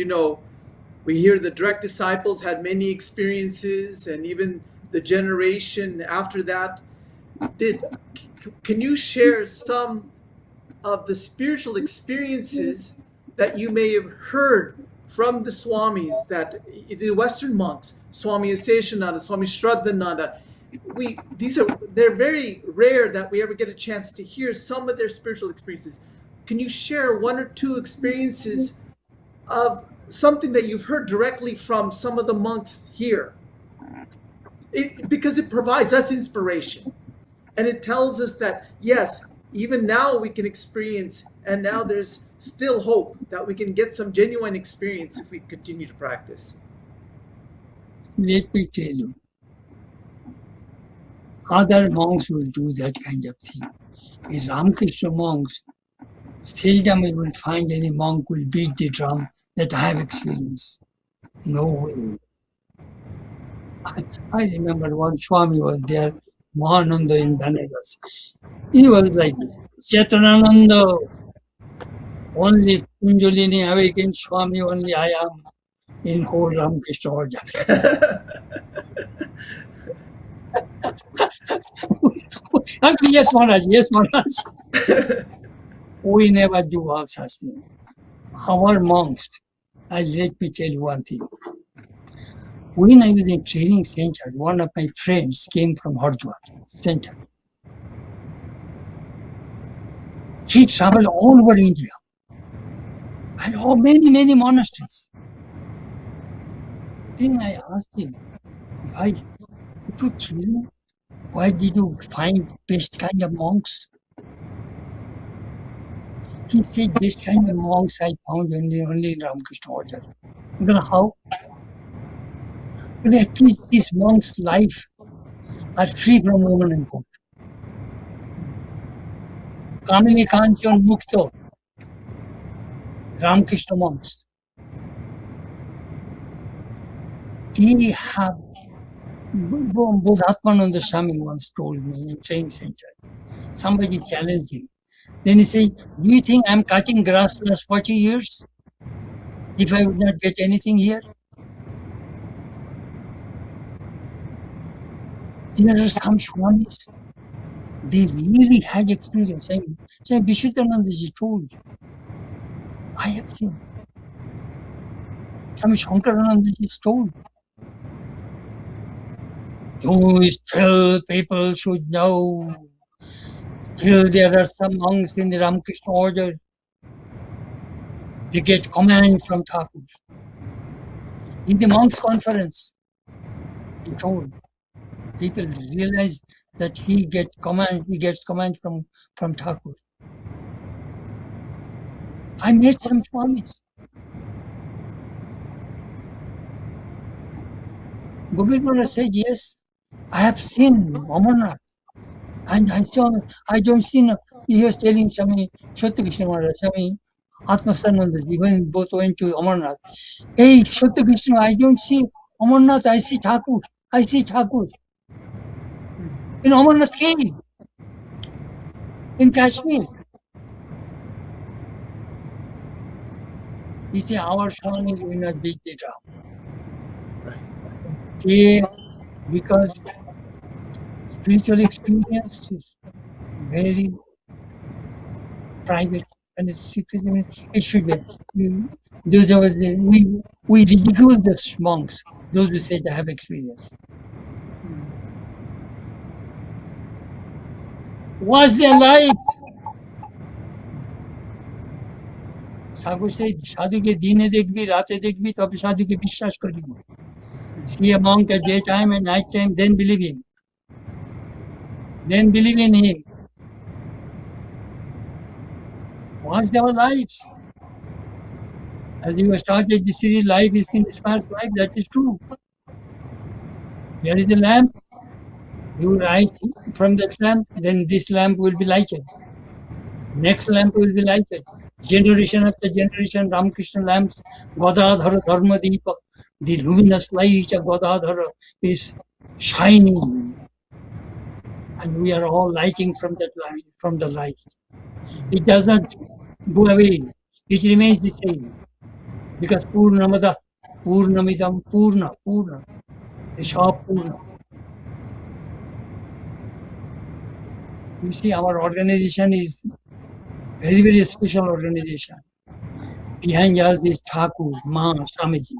We hear the direct disciples had many experiences, and even the generation after that did. Can you share some of the spiritual experiences that you may have heard from the Swamis, that the Western monks, Swami Seshananda, Swami Shraddhananda, they're very rare that we ever get a chance to hear some of their spiritual experiences. Can you share one or two experiences of something that you've heard directly from some of the monks here? Because it provides us inspiration. And it tells us that, yes, even now we can experience, and now there's still hope that we can get some genuine experience if we continue to practice. Let me tell you, other monks will do that kind of thing. The Ramakrishna monks, seldom you will find any monk will beat the drum that I have experienced. No way. I remember one Swami was there, Mahananda in Banaras. He was like this. Chetanananda, only Kunjalini awakened Swami, only I am in whole Ramakrishna order. Yes, Maharaj, yes, Maharaj. We never do all such things. Our monks, let me tell you one thing. When I was in training center, one of my friends came from Hardwar center. He traveled all over India. And many monasteries. Then I asked him, why did you train? Why did you find best kind of monks? He said, best kind of monks I found only in Ramakrishna order. How? But at least these monks' life are free from woman and God. Kamini Kanchan Mukto, Ramakrishna monks. He have Bodhatmananda Swami once told me in training center. Somebody challenged him. Then he said, do you think I'm cutting grass last 40 years? If I would not get anything here? There are some Swamis, they really had experience. So Vishuddhanandaji told, I have seen. Swami Shankaranandaji told. Still people should know. Still there are some monks in the Ramakrishna order. They get command from Thakur. In the monks' conference, he told, people realize that he gets command from Thakur. I met some Swamis. Govinda said, yes, I have seen Amarnath. And I don't see, he was telling Swami Shothakrishna Maharaj, Swami Atmasanandaji, when both went to Amarnath. Hey, Shothakrishna, I don't see Amarnath, I see Thakur. I see Thakur. In Amarnath cave, in Kashmir. He said, our Swami will not beat the drum. They, because spiritual experience is very private and it's secret. It should be. Those are we ridicule the monks, those who say they have experience. Watch their lives. Thakur say, সাধুকে দিনে দেখবি, রাতে দেখবি, তবে সাধুকে বিশ্বাস করবি. See a monk at daytime and night time, then believe him. Then believe in him. Watch their lives. As you started the series, life is in Spirit's life, that is true. There is a lamp. You light from that lamp, then this lamp will be lighted. Next lamp will be lighted. Generation after generation, Ramakrishna lamps, Gadadhara Dharma Deepa, the luminous light of Gadadhara is shining. And we are all lighting from that light, from the light. It does not go away. It remains the same. Because Purnamada Purnamidam Purna, Purna. It's all Purna. You see, our organization is very, very special organization. Behind us is Thakur, Ma, Swamiji,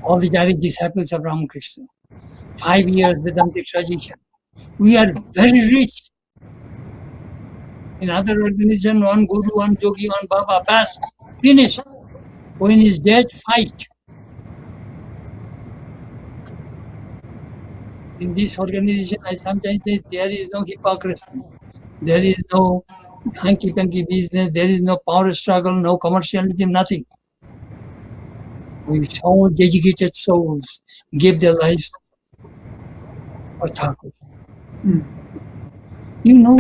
all the direct disciples of Ramakrishna. 5 years Vedantic tradition. We are very rich. In other organization, one guru, one yogi, one baba, bas, finish. When he's dead, fight. In this organization, I sometimes say there is no hypocrisy. There is no hanky-panky business. There is no power struggle, no commercialism, nothing. We all dedicated souls give their lives for Thakur. You know,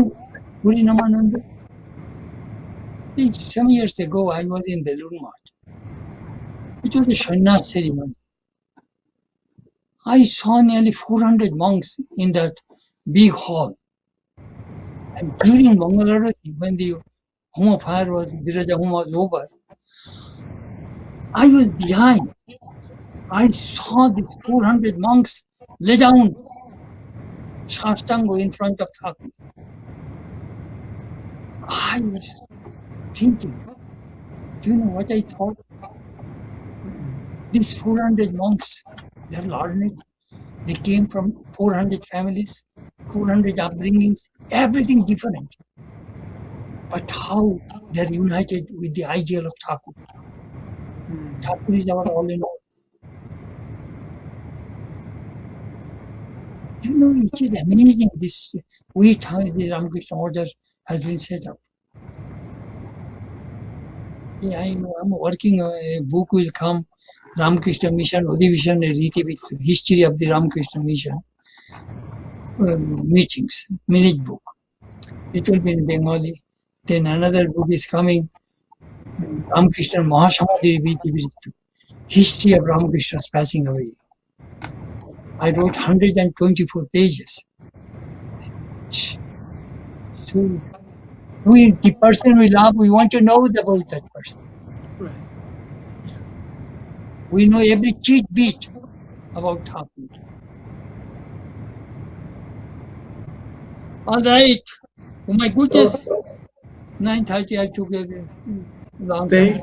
Guru Namananda? Some years ago, I was in Belur Math. It was a sannyas ceremony. I saw nearly 400 monks in that big hall. And during Mangalarati, when the Homa fire was, Viraja Homa was over, I was behind. I saw these 400 monks lay down Shashtango in front of Thakur. I was thinking, do you know what I thought? These 400 monks, they're learned. They came from 400 families, 400 upbringings, everything different. But how they're united with the ideal of Thakur. Thakur is our all in all. You know, it is amazing this way how the Ramakrishna order has been set up. Yeah, I'm working, a book will come, Ramakrishna Mission, Udhivishan Riti, with history of the Ramakrishna Mission meetings, minute book. It will be in Bengali. Then another book is coming, Ramakrishna Mahasamadhi Riti, history of Ramakrishna's passing away. I wrote 124 pages. So, the person we love, we want to know about that person. Right. We know every cheat beat about Thakur. All right. Oh my goodness. 9:30, I took a long time.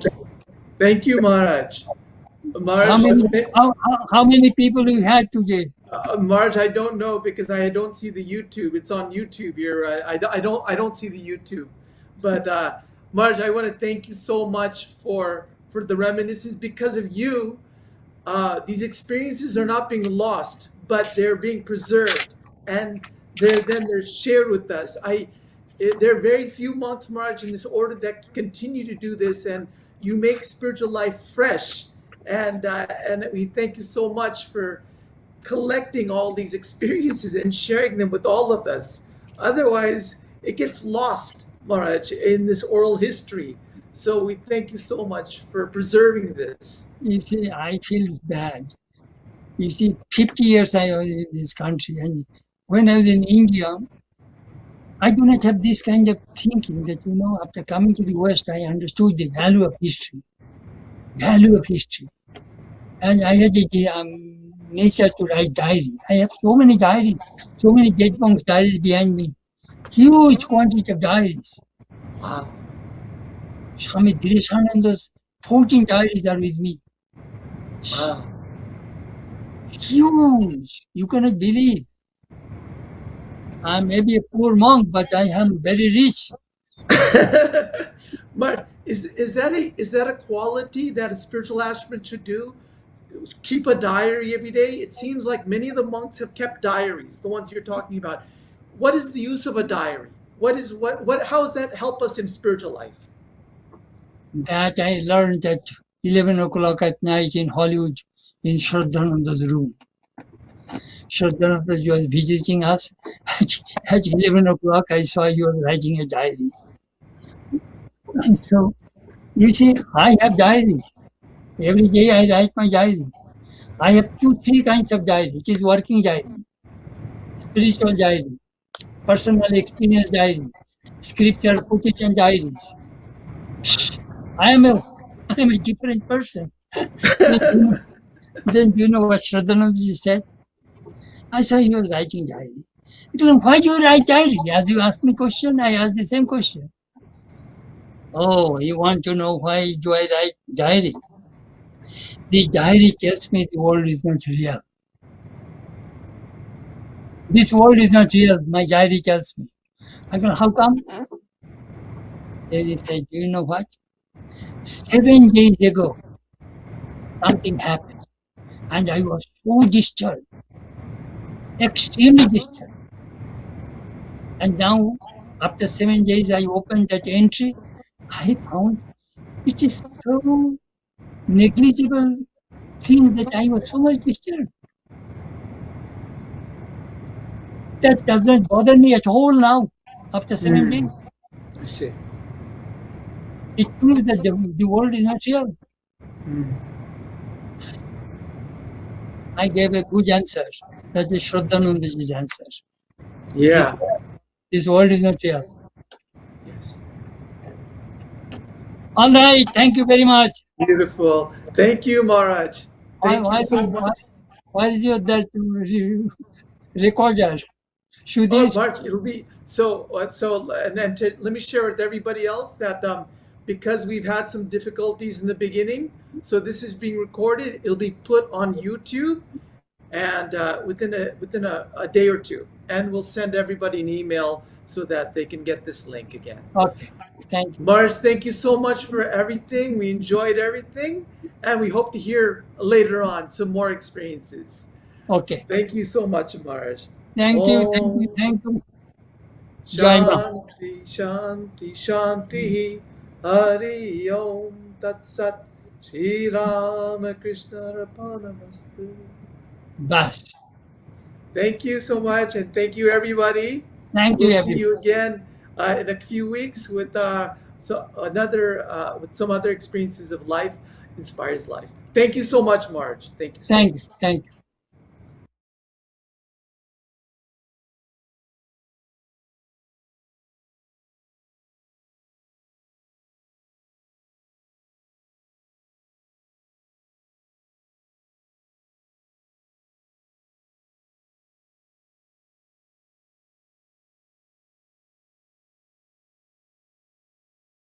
Thank you, Maharaj. How many people you had today? Marge, I don't know because I don't see the YouTube. It's on YouTube here. I don't see the YouTube. But Marge, I want to thank you so much for the reminiscences. Because of you, these experiences are not being lost, but they're being preserved, and they're shared with us. There are very few monks, Marge, in this order that continue to do this, and you make spiritual life fresh. And we thank you so much for collecting all these experiences and sharing them with all of us. Otherwise, it gets lost, Maharaj, in this oral history. So we thank you so much for preserving this. You see, I feel bad. You see, 50 years I was in this country, and when I was in India, I do not have this kind of thinking that, you know, after coming to the West, I understood the value of history. Value of history. And I had the nature to write diary. I have so many diaries, so many dead monks' diaries behind me. Huge quantity of diaries. Wow. Swami Chetanananda's 14 diaries are with me. Wow. Huge. You cannot believe. I may be a poor monk, but I am very rich. But is that a quality that a spiritual aspirant should do? Keep a diary every day? It seems like many of the monks have kept diaries, the ones you're talking about. What is the use of a diary? How does that help us in spiritual life? That I learned at 11 o'clock at night in Hollywood in Shraddhananda's room. Chetanananda was visiting us. At 11 o'clock, I saw he was writing a diary. And so, you see, I have diaries. Every day I write my diary. I have 2-3 kinds of diary. It is working diary, spiritual diary, personal experience diary, scripture quotation diaries. I am a different person. Then you know what Shraddhanandaji said? I saw he was writing diary. I told him, why do you write diary? As you asked me question, I asked the same question. Oh, you want to know why do I write diary? This diary tells me the world is not real. This world is not real, my diary tells me. I go, how come? Then he said, do you know what? 7 days ago, something happened. And I was so disturbed, extremely disturbed. And now, after 7 days, I opened that entry. I found it is so negligible thing that I was so much disturbed. That does not bother me at all now, after 7 days. I see. It proves that the world is not real. Mm. I gave a good answer. That is Shraddhanandaji's answer. Yeah. This world is not real. Yes. All right, thank you very much. Beautiful. Thank you, Maharaj. Thank you so much. Why is your that recorder? Should Oh, it? March, it'll be so. And then let me share with everybody else that because we've had some difficulties in the beginning, so this is being recorded. It'll be put on YouTube, and within a day or two, and we'll send everybody an email so that they can get this link again. Okay, thank you. Marge, thank you so much for everything. We enjoyed everything, and we hope to hear later on some more experiences. Okay, Thank you so much, Marge. thank you, thank you, Om thank you. Jai Ma. Shanti Shanti Shanti Hari Om Tat Sat Shri Rama Krishna Arpanamastu. Bas. Thank you so much, and thank you everybody. Thank We'll you, see everyone. you again in a few weeks with with some other experiences of life inspires life. Thank you so much, Marge. Thank you so much. Thank you, thank you.